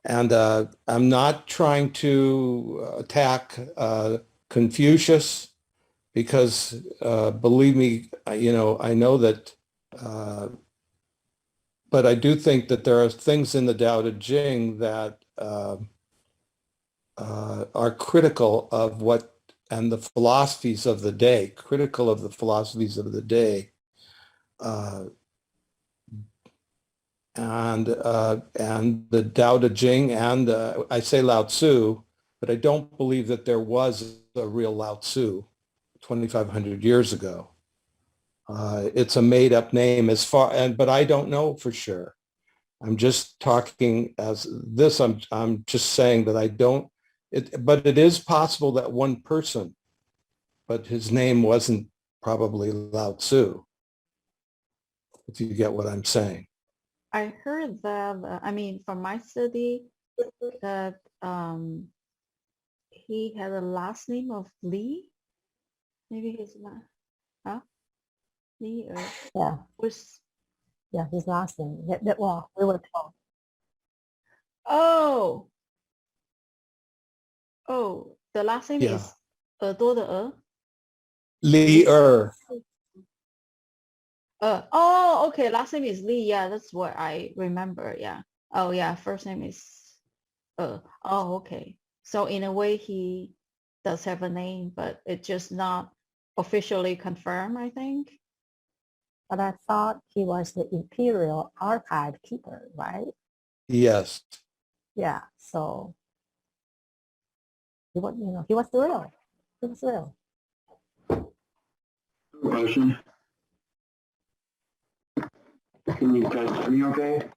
I'm not trying to attack Confucius, because believe me, I know that, but I do think that there are things in the Tao Te Ching that are critical of what, and the philosophies of the day, critical of the philosophies of the day. And the Tao Te Ching, and I say Lao Tzu, but I don't believe that there was a real Lao Tzu 2,500 years ago. It's a made-up name but I don't know for sure. I'm just talking as this. I'm just saying that I don't. But it is possible that one person, but his name wasn't probably Lao Tzu, if you get what I'm saying. I heard that, I mean, from my study, that he had a last name of Li. Maybe his last, huh? Li or Yeah, was, yeah, his last name. Well, we were told. oh, the last name Yeah. is 耳朵的耳. Li Er. Oh, okay. Last name is Lee. Yeah, that's what I remember. Yeah. Oh, yeah. First name is. Oh, okay. So in a way, he does have a name, but it's just not officially confirmed, I think. But I thought he was the imperial archive keeper, right? Yes. Yeah. So he was, he was real. He was real. Question. Can you guys hear me okay?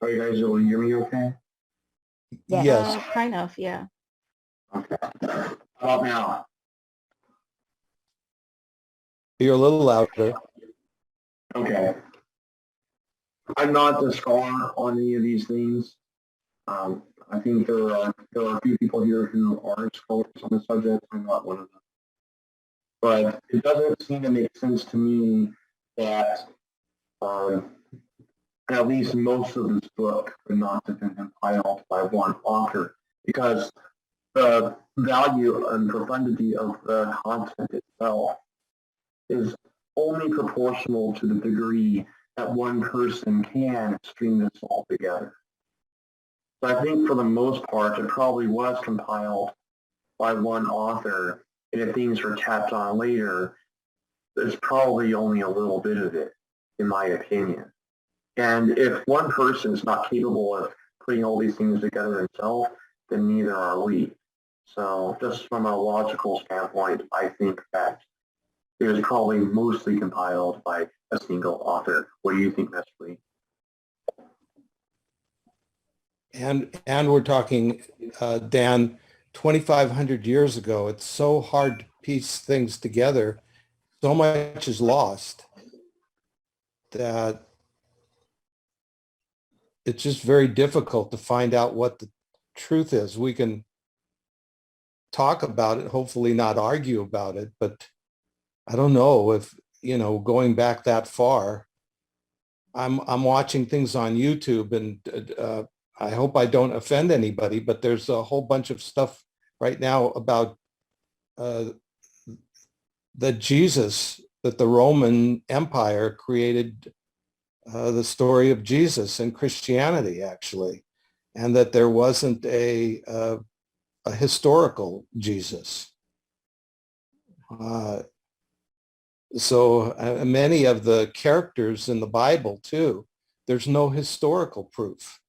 Are you guys able to hear me okay? Yeah. Yes. Kind of, yeah. Okay. How about now? You're a little louder. Okay. I'm not the scholar on any of these things. I think there are a few people here who are scholars on the subject. I'm not one of them. But it doesn't seem to make sense to me that at least most of this book could not have been compiled by one author, because the value and profundity of the content itself is only proportional to the degree that one person can string this all together. So I think for the most part, it probably was compiled by one author, and if things were tapped on later, there's probably only a little bit of it, in my opinion. And if one person is not capable of putting all these things together himself, then neither are we. So just from a logical standpoint, I think that it was probably mostly compiled by a single author. What do you think, Mr. Lee? And we're talking, Dan, 2,500 years ago. It's so hard to piece things together. So much is lost that it's just very difficult to find out what the truth is. We can talk about it, hopefully not argue about it, but I don't know if, going back that far. I'm watching things on YouTube, and I hope I don't offend anybody, but there's a whole bunch of stuff right now about that the Roman Empire created the story of Jesus and Christianity, actually, and that there wasn't a historical Jesus. So many of the characters in the Bible, too, there's no historical proof.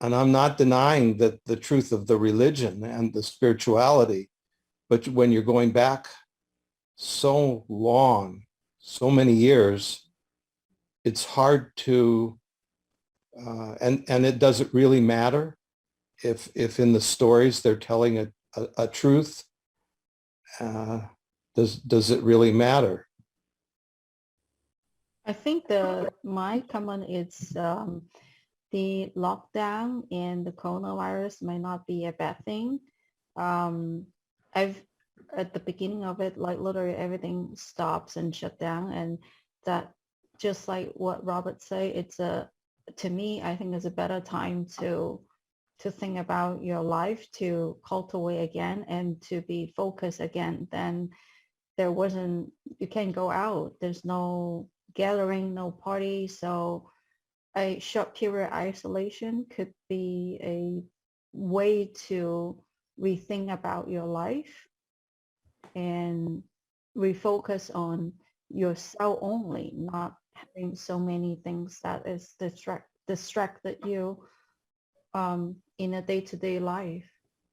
And I'm not denying that the truth of the religion and the spirituality, but when you're going back so long, so many years, it's hard to, and it doesn't really matter if in the stories they're telling a truth. Does it really matter? I think my comment is the lockdown and the coronavirus might not be a bad thing. I've at the beginning of it, like literally everything stops and shut down, and that just like what Robert said, to me, I think it's a better time to think about your life, to cultivate again, and to be focused again. Then you can't go out. There's no gathering, no party. So a short period isolation could be a way to rethink about your life and refocus on yourself only, not having so many things that is distracted you in a day-to-day life.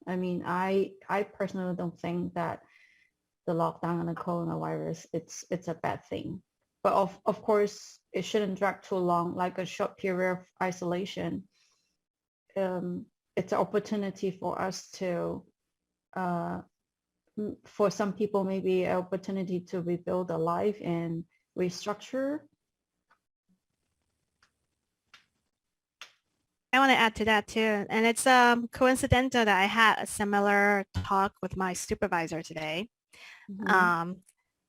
I mean, I personally don't think that the lockdown and the coronavirus it's a bad thing. But of course, it shouldn't drag too long, like a short period of isolation. It's an opportunity for us to, for some people, maybe an opportunity to rebuild a life and restructure. I want to add to that too. And it's coincidental that I had a similar talk with my supervisor today.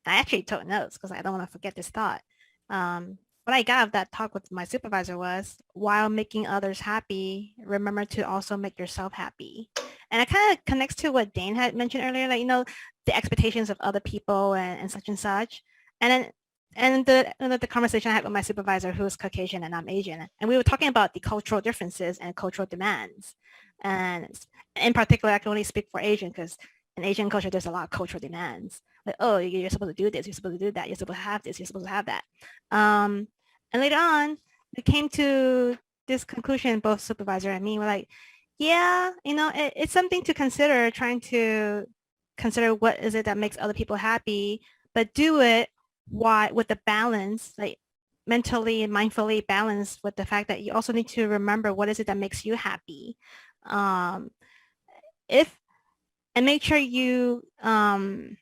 I actually took notes because I don't want to forget this thought. What I got of that talk with my supervisor was, while making others happy, remember to also make yourself happy. And it kind of connects to what Dane had mentioned earlier, like, the expectations of other people and such and such. And the conversation I had with my supervisor, who is Caucasian and I'm Asian, and we were talking about the cultural differences and cultural demands. And in particular, I can only speak for Asian because in Asian culture, there's a lot of cultural demands. Like, oh, you're supposed to do this, you're supposed to do that, you're supposed to have this, you're supposed to have that. And later on, we came to this conclusion, both supervisor and me were like, yeah, it's something to consider, trying to consider what is it that makes other people happy, but do it with the balance, like mentally and mindfully balanced with the fact that you also need to remember what is it that makes you happy. And make sure you, I've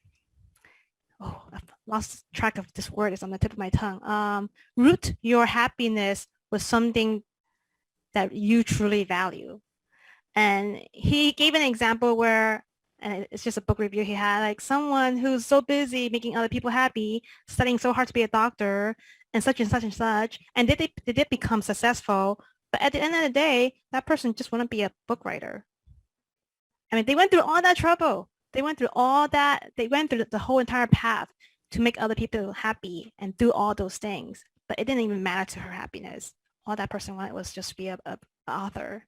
lost track of this word, it's on the tip of my tongue. Root your happiness with something that you truly value. And he gave an example where, and it's just a book review he had, like someone who's so busy making other people happy, studying so hard to be a doctor and such and such and such, and they did become successful, but at the end of the day, that person just want to be a book writer. I mean, they went through all that trouble. They went through all that. They went through the whole entire path to make other people happy and do all those things. But it didn't even matter to her happiness. All that person wanted was just to be an author.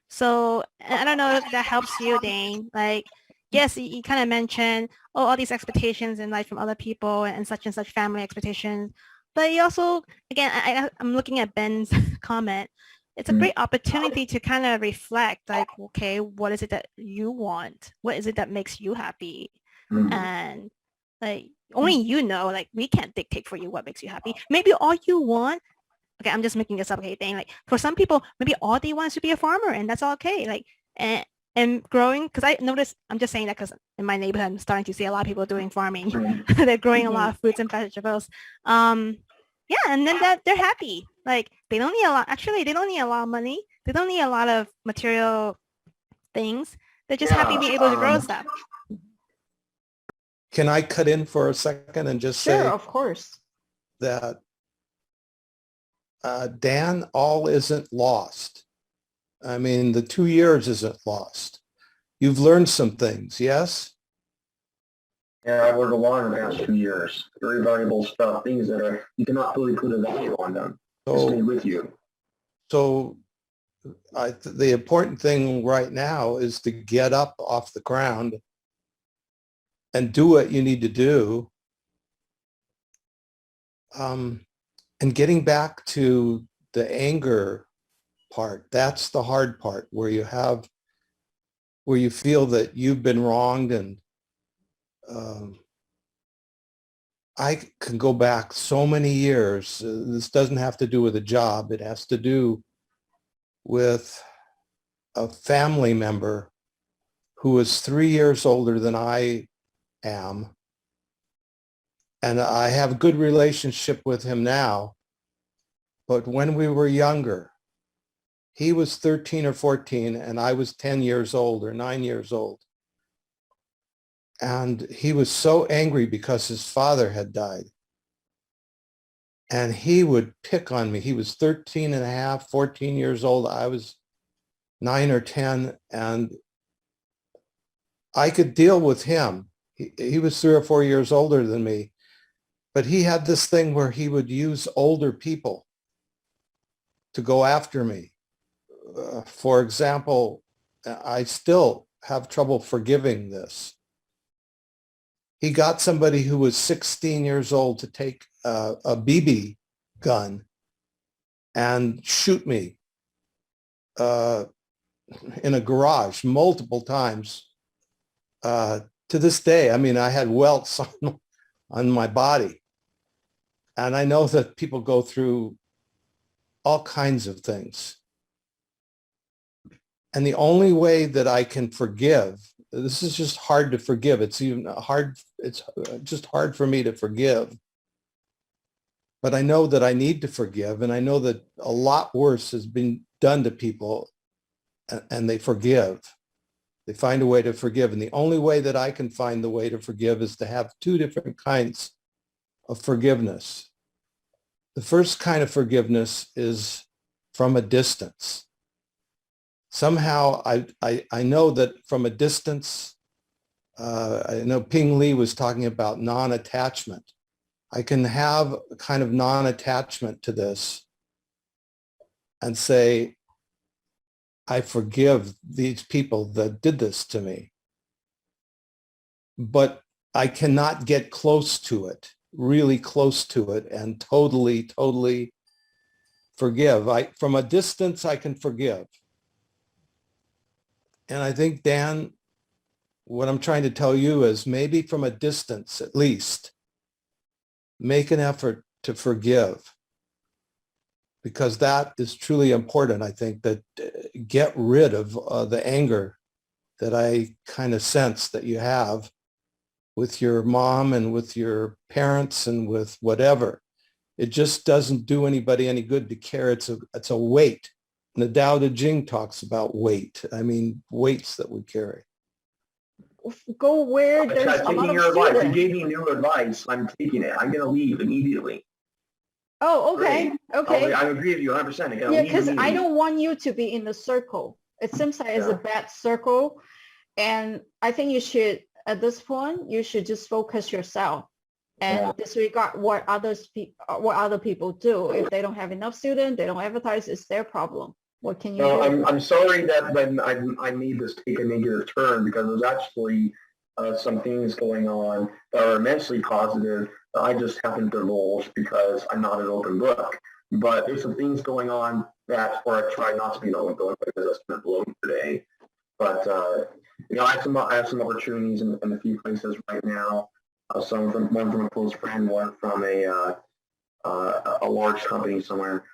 So I don't know if that helps you, Dane. Like, yes, you kind of mentioned, all these expectations in life from other people and such family expectations. But you also, again, I'm looking at Ben's comment. It's a great opportunity to kind of reflect, like, okay, what is it that you want? What is it that makes you happy? And like, only like, we can't dictate for you what makes you happy. Maybe all you want, okay, I'm just making this up, okay, thing. Like, for some people, maybe all they want is to be a farmer, and that's okay. Like, and growing, because I noticed, I'm just saying that because in my neighborhood, I'm starting to see a lot of people doing farming. They're growing a lot of fruits and vegetables. Yeah, and then they're happy. Like, they don't need a lot. Actually, they don't need a lot of money. They don't need a lot of material things. They're just happy being able to grow stuff. Can I cut in for a second and just say, Sure, of course, that Dan, all isn't lost. I mean, the 2 years isn't lost. You've learned some things, yes? Yeah, I learned a lot in the past 2 years. Very valuable stuff, things that you cannot fully put a value on them. Stay with you. So the important thing right now is to get up off the ground and do what you need to do. And getting back to the anger part, that's the hard part, where you feel that you've been wronged. And I can go back so many years. This doesn't have to do with a job. It has to do with a family member who is 3 years older than I am. And I have a good relationship with him now. But when we were younger, he was 13 or 14 and I was 10 years old or 9 years old. And he was so angry because his father had died. And he would pick on me. He was 13 and a half, 14 years old. I was 9 or 10. And I could deal with him. He was 3 or 4 years older than me. But he had this thing where he would use older people to go after me. For example, I still have trouble forgiving this. He got somebody who was 16 years old to take a BB gun and shoot me in a garage multiple times. To this day, I mean, I had welts on my body. And I know that people go through all kinds of things. And the only way that I can forgive, this is just hard to forgive. It's just hard for me to forgive. But I know that I need to forgive. And I know that a lot worse has been done to people and they forgive. They find a way to forgive. And the only way that I can find the way to forgive is to have two different kinds of forgiveness. The first kind of forgiveness is from a distance. Somehow I know that from a distance, I know Ping Li was talking about non-attachment. I can have a kind of non-attachment to this and say, I forgive these people that did this to me. But I cannot get close to it, really close to it, and totally forgive. From a distance, I can forgive. And I think, Dan, what I'm trying to tell you is maybe from a distance, at least, make an effort to forgive, because that is truly important. I think that get rid of the anger that I kind of sense that you have with your mom and with your parents and with whatever. It just doesn't do anybody any good to care. It's a weight. And the Tao Te Ching talks about weight. I mean, weights that we carry. Go where there's a taking lot of your advice. You students. gave me new advice. I'm taking it. I'm going to leave immediately. Oh, okay, Great. okay. I agree with you 100%. I'm gonna Yeah, leave because I immediately. don't want you to be in the circle. It seems like it's a bad circle. And I think you should, at this point, you should just focus yourself and disregard what other people do. If they don't have enough students, they don't advertise, it's their problem. What can you do? I'm sorry that when I made this take a negative turn, because there's actually some things going on that are immensely positive that I just happen to divulge because I'm not an open book. But there's some things going on that, or I try not to be an open book because that's been blown today. But I have some opportunities in a few places right now. One from a close friend, one from a large company somewhere,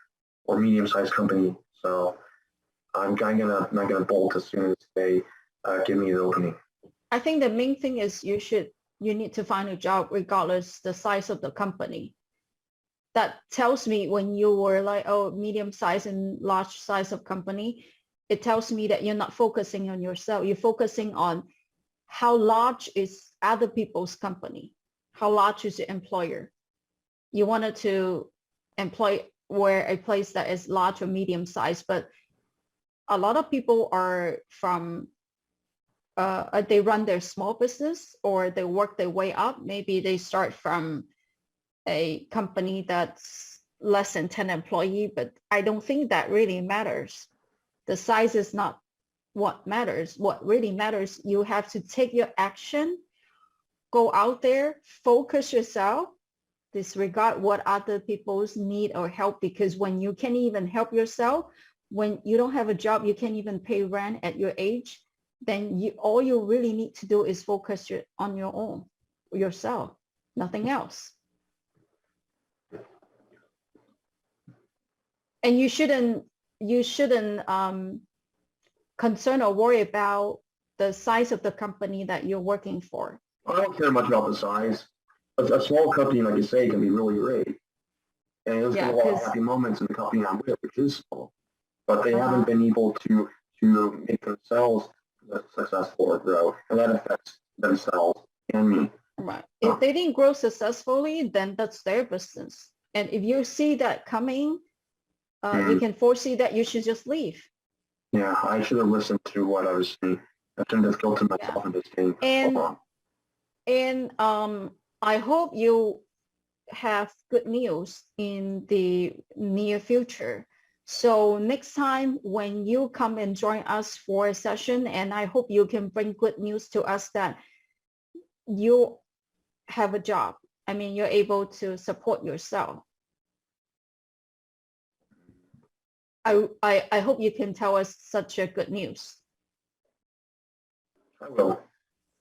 or medium-sized company. So I'm not gonna bolt as soon as they give me the opening. I think the main thing is you need to find a job regardless the size of the company. That tells me when you were like, oh, medium size and large size of company, it tells me that you're not focusing on yourself. You're focusing on how large is other people's company, how large is your employer. You wanted to employ where a place that is large or medium size, but a lot of people are from they run their small business or they work their way up. Maybe they start from a company that's less than 10 employees, but I don't think that really matters. The size is not what matters. What really matters, you have to take your action, go out there, focus yourself, disregard what other people's need or help, because when you can't even help yourself, when you don't have a job, you can't even pay rent at your age, then all you really need to do is focus on your own, yourself, nothing else. And you shouldn't concern or worry about the size of the company that you're working for. I don't care much about the size. A small company, like you say, can be really great. And there's Yeah, been a lot of 'cause- happy moments in the company I'm with, which is small. But they Uh-huh. haven't been able to make themselves successful or grow. And that affects themselves and me. Right. If they didn't grow successfully, then that's their business. And if you see that coming, you can foresee that you should just leave. Yeah, I should have listened to what I was saying. I shouldn't have guilted myself into staying so long. And I hope you have good news in the near future. So next time when you come and join us for a session, and I hope you can bring good news to us that you have a job. I mean, you're able to support yourself. I hope you can tell us such a good news. I will.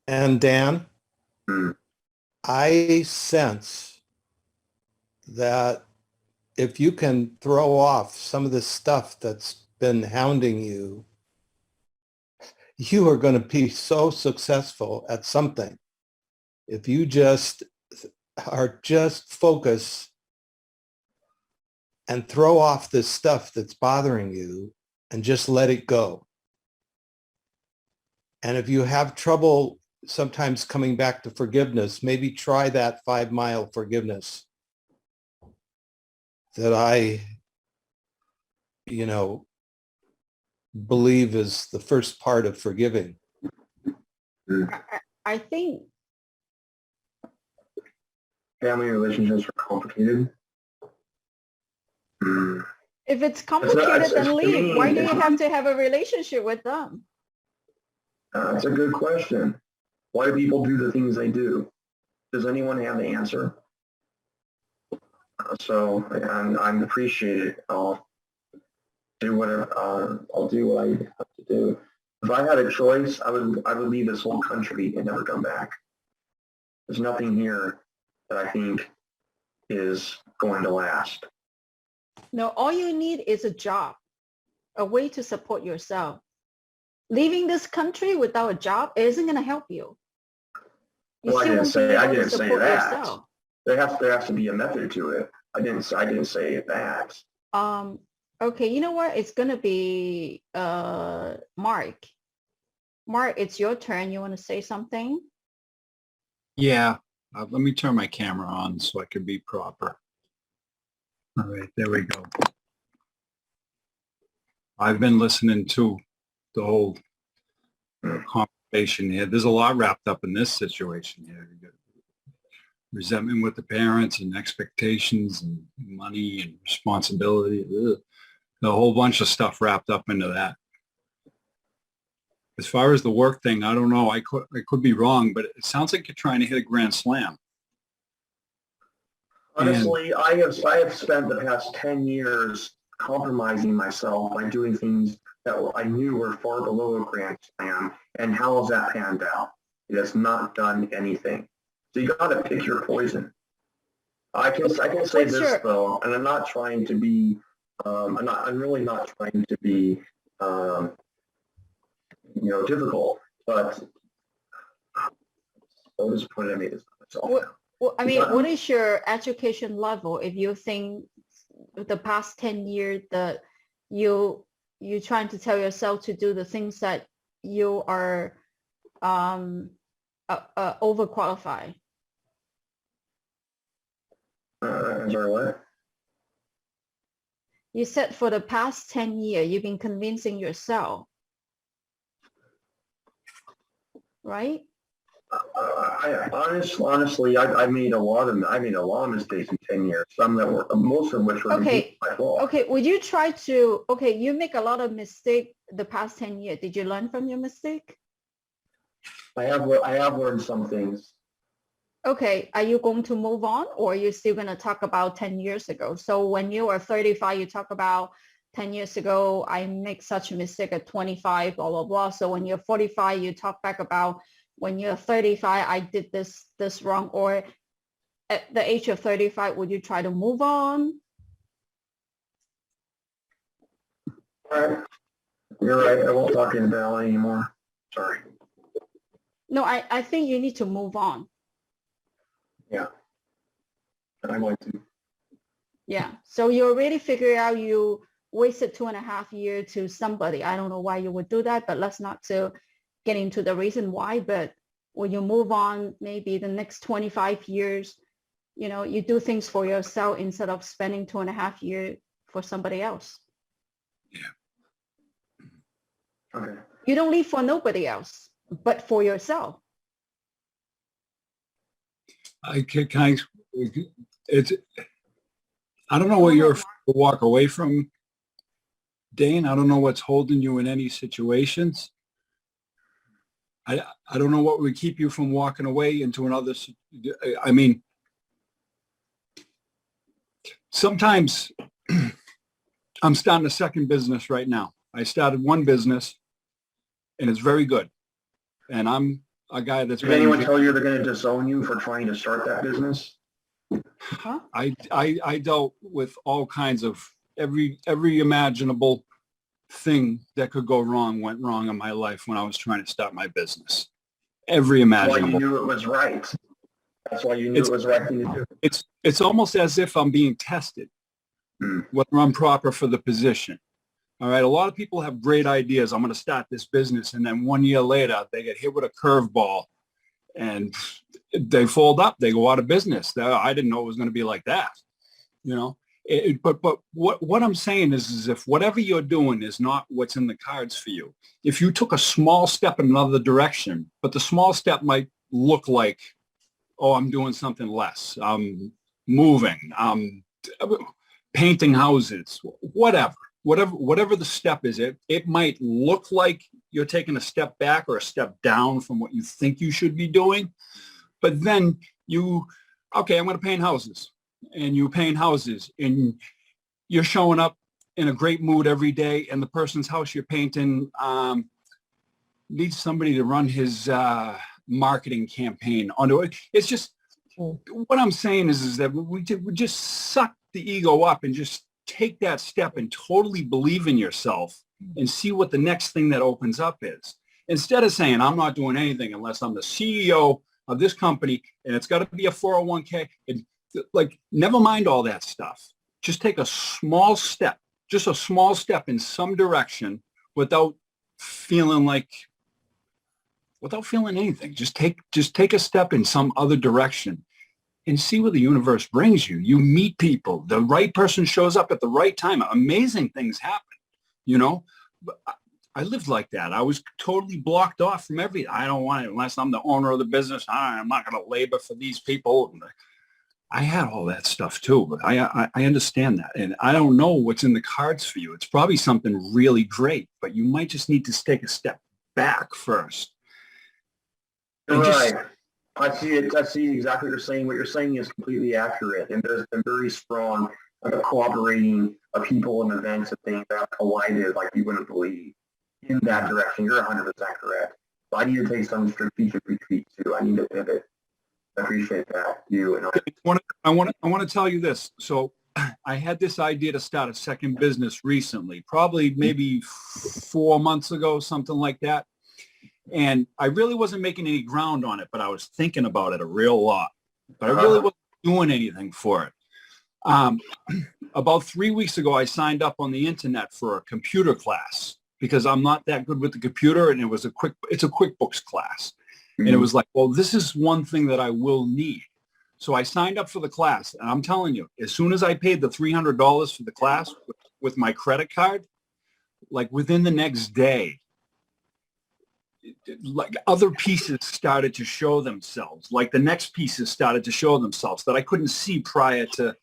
And Dan, Hmm. I sense that if you can throw off some of the stuff that's been hounding you, you are going to be so successful at something. If you just focus and throw off this stuff that's bothering you and just let it go. And if you have trouble sometimes coming back to forgiveness, maybe try that 5-mile forgiveness that I, believe is the first part of forgiving. I think Family relationships are complicated. Hmm. if it's complicated, then to leave. me, Why do you have to have a relationship with them? That's a good question. Why do people do the things they do? Does anyone have the answer? So I'm appreciated. I'll do whatever. I'll do what I have to do. If I had a choice, I would leave this whole country and never come back. There's nothing here that I think is going to last. No, all you need is a job, a way to support yourself. Leaving this country without a job isn't going to help you. Well, I still didn't won't be say able to support that. yourself. There has to be a method to it. I didn't say that. Okay, you know what? It's going to be Mark. Mark, it's your turn. You want to say something? Yeah. Let me turn my camera on so I can be proper. All right, there we go. I've been listening to the whole conversation here. There's a lot wrapped up in this situation here. You got resentment with the parents and expectations and money and responsibility. Ugh. A whole bunch of stuff wrapped up into that. As far as the work thing, I don't know. I could be wrong, but it sounds like you're trying to hit a grand slam. Honestly, I have spent the past 10 years compromising myself by doing things that I knew were far below a grand slam. And how has that panned out? It has not done anything. So you got to pick your poison. I can say this though, and I'm not trying to be. I'm really not trying to be, difficult. But so disappointed I made this myself. Well, I mean, what is your education level? If you think the past 10 years that you're trying to tell yourself to do the things that you are overqualified. Sorry, what? You said for the past 10 years, you've been convincing yourself, right? Honestly, I made a lot of mistakes in 10 years. Most of which were Okay. my fault. Okay. Would you try to? Okay, you make a lot of mistakes the past 10 years. Did you learn from your mistake? I have learned some things. Okay. Are you going to move on, or are you still going to talk about 10 years ago? So when you are 35, you talk about 10 years ago, I make such a mistake at 25, blah, blah, blah. So when you're 45, you talk back about when you're 35, I did this wrong. Or at the age of 35, would you try to move on? All right. You're right. I won't talk to you about it anymore. Sorry. No, I think you need to move on. Yeah. I'm going to. Yeah. So you already figured out you wasted 2.5 years to somebody. I don't know why you would do that, but let's not to get into the reason why. But when you move on, maybe the next 25 years, you know, you do things for yourself instead of spending 2.5 years for somebody else. Okay. You don't live for nobody else, but for yourself. It's, I don't know what you're afraid to walk away from, Dane. I don't know what's holding you in any situations. I don't know what would keep you from walking away into another. I mean, sometimes I'm starting a second business right now. I started one business and it's very good. And I'm a guy that's Did anyone tell you they're going to disown you for trying to start that business? Huh? I dealt with all kinds of every imaginable thing that could go wrong went wrong in my life when I was trying to start my business. Every That's why you imaginable. knew it was right. That's why you knew it was the right thing to do. It's almost as if I'm being tested, whether I'm proper for the position. All right. A lot of people have great ideas. I'm going to start this business. And then 1 year later, they get hit with a curveball and they fold up. They go out of business. I didn't know it was going to be like that. You know, but what I'm saying is if whatever you're doing is not what's in the cards for you, if you took a small step in another direction, but the small step might look like, oh, I'm doing something less. I'm moving. I'm painting houses, whatever the step is, it might look like you're taking a step back or a step down from what you think you should be doing. But then okay, I'm going to paint houses. And you paint houses and you're showing up in a great mood every day. And the person's house you're painting needs somebody to run his marketing campaign onto it. It's just, what I'm saying is that we just suck the ego up and just take that step and totally believe in yourself and see what the next thing that opens up is. Instead of saying, I'm not doing anything unless I'm the CEO of this company and it's got to be a 401k. And like, never mind all that stuff. Just take a small step, just a small step in some direction without feeling anything. Just take a step in some other direction and see where the universe brings you. You meet people. The right person shows up at the right time. Amazing things happen, you know? I lived like that. I was totally blocked off from everything. I don't want it unless I'm the owner of the business. I'm not going to labor for these people. I had all that stuff too, but I understand that. And I don't know what's in the cards for you. It's probably something really great, but you might just need to take a step back first. You're right. I see it. I see exactly what you're saying. What you're saying is completely accurate. And there's been very strong cooperating of people and events and things that have collided like you wouldn't believe in that direction. You're 100% correct. So I need to take some strategic retreat too. I need to pivot. I appreciate that. I want to tell you this. So I had this idea to start a second business recently, probably maybe 4 months ago, something like that. And I really wasn't making any ground on it, but I was thinking about it a real lot. But I really wasn't doing anything for it. About 3 weeks ago, I signed up on the internet for a computer class because I'm not that good with the computer, and it's a QuickBooks class. And it was like, well, this is one thing that I will need. So I signed up for the class. And I'm telling you, as soon as I paid the $300 for the class with my credit card, like within the next day, like other pieces started to show themselves. Like the next pieces started to show themselves that I couldn't see prior to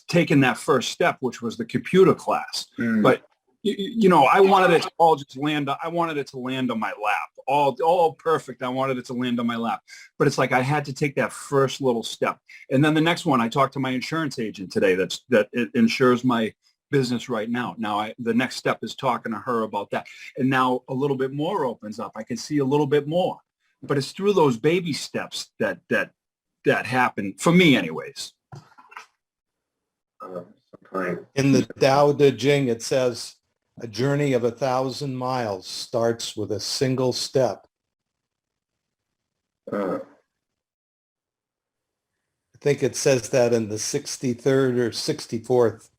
taking that first step, which was the computer class. But you know, I wanted it to all just land. I wanted it to land on my lap. All perfect. I wanted it to land on my lap. But it's like I had to take that first little step. And then the next one, I talked to my insurance agent today that it insures my business right now. Now the next step is talking to her about that. And now a little bit more opens up. I can see a little bit more. But it's through those baby steps that happen for me anyways. In the Tao Te Ching, it says, A journey of 1,000 miles starts with a single step. Uh, I think it says that in the 63rd or 64th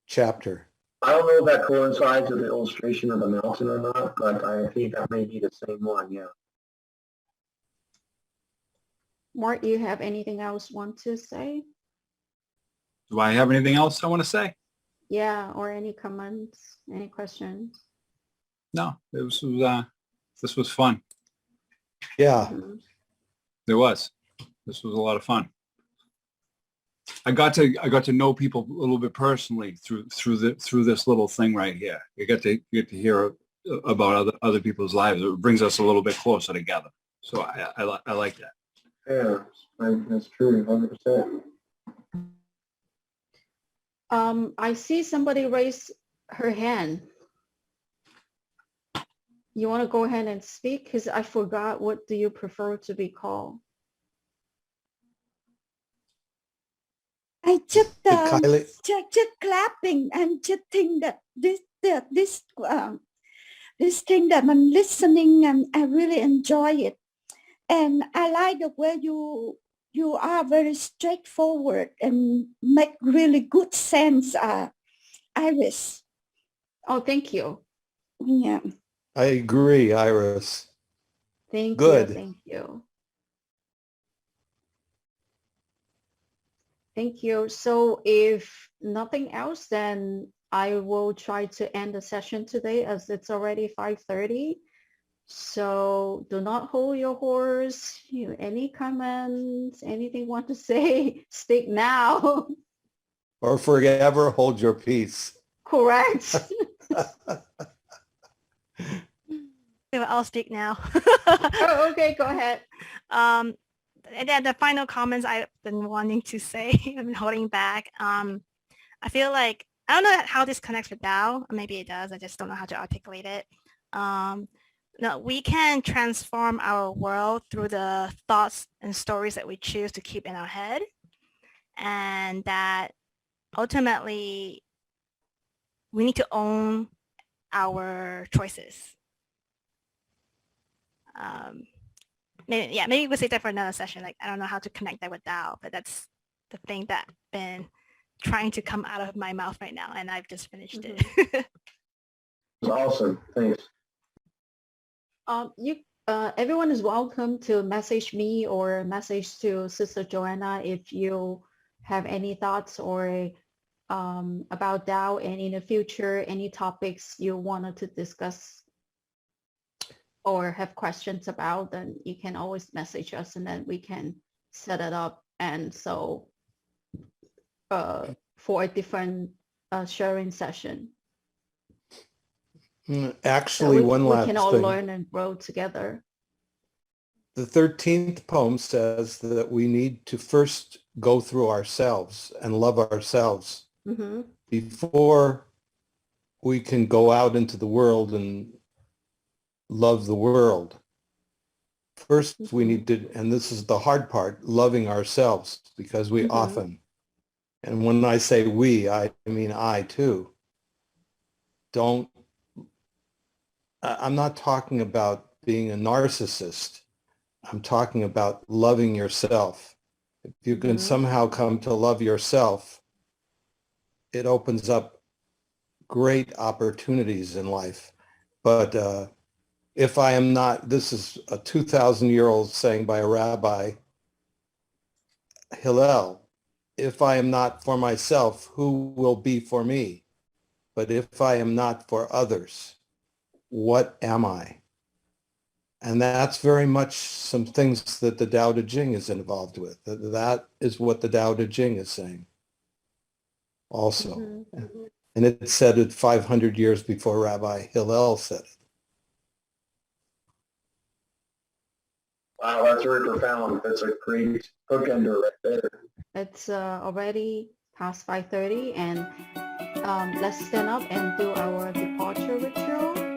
chapter. I don't know if that coincides with the illustration of the mountain or not, but I think that may be the same one, yeah. Mark, you have anything else want to say? Do I have anything else I want to say? Yeah, or any comments, any questions? No, this was fun. Yeah. Mhm. There was. This was a lot of fun. I got to know people a little bit personally through this little thing right here. You get to hear about other people's lives. It brings us a little bit closer together. So I like that. Yeah, that's true, 100%. I see somebody raise her hand. You want to go ahead and speak? Because I forgot, what do you prefer to be called? I just Kylie, just clapping and just think that this thing that I'm listening and I really enjoy it, and I like the way you are very straightforward and make really good sense, Iris. Oh, thank you. Yeah. I agree, Iris. Thank Good. you. Thank you. Thank you. So if nothing else, then I will try to end the session today as it's already 5:30. So do not hold your horse. Any comments, anything you want to say, speak now. Or forever hold your peace. Correct. I'll speak now. Oh, okay, go ahead. And then the final comments I've been wanting to say, I've been holding back. I feel like, I don't know how this connects with Tao. Maybe it does. I just don't know how to articulate it. No, we can transform our world through the thoughts and stories that we choose to keep in our head. And that ultimately we need to own our choices. Maybe we'll save that for another session. Like, I don't know how to connect that with Tao, but that's the thing that's been trying to come out of my mouth right now, and I've just finished it. It's awesome. Thanks. Everyone is welcome to message me or message to Sister Joanna if you have any thoughts or about Tao, and in the future, any topics you wanted to discuss or have questions about, then you can always message us and then we can set it up. And so for a different sharing session. Actually, so one we last can all thing. learn and grow together. The 13th poem says that we need to first go through ourselves and love ourselves before we can go out into the world and love the world. First, we need to, and this is the hard part, loving ourselves, because we often, and when I say we, I mean I too, I'm not talking about being a narcissist. I'm talking about loving yourself. If you can somehow come to love yourself, it opens up great opportunities in life. But if I am not, this is a 2,000-year-old saying by a rabbi, Hillel, if I am not for myself, who will be for me? But if I am not for others, what am I? And that's very much some things that the Tao Te Ching is involved with. That is what the Tao Te Ching is saying also. And it said it 500 years before Rabbi Hillel said it. Wow, that's very profound. That's a great bookender right there. It's already past 5:30, and let's stand up and do our departure ritual.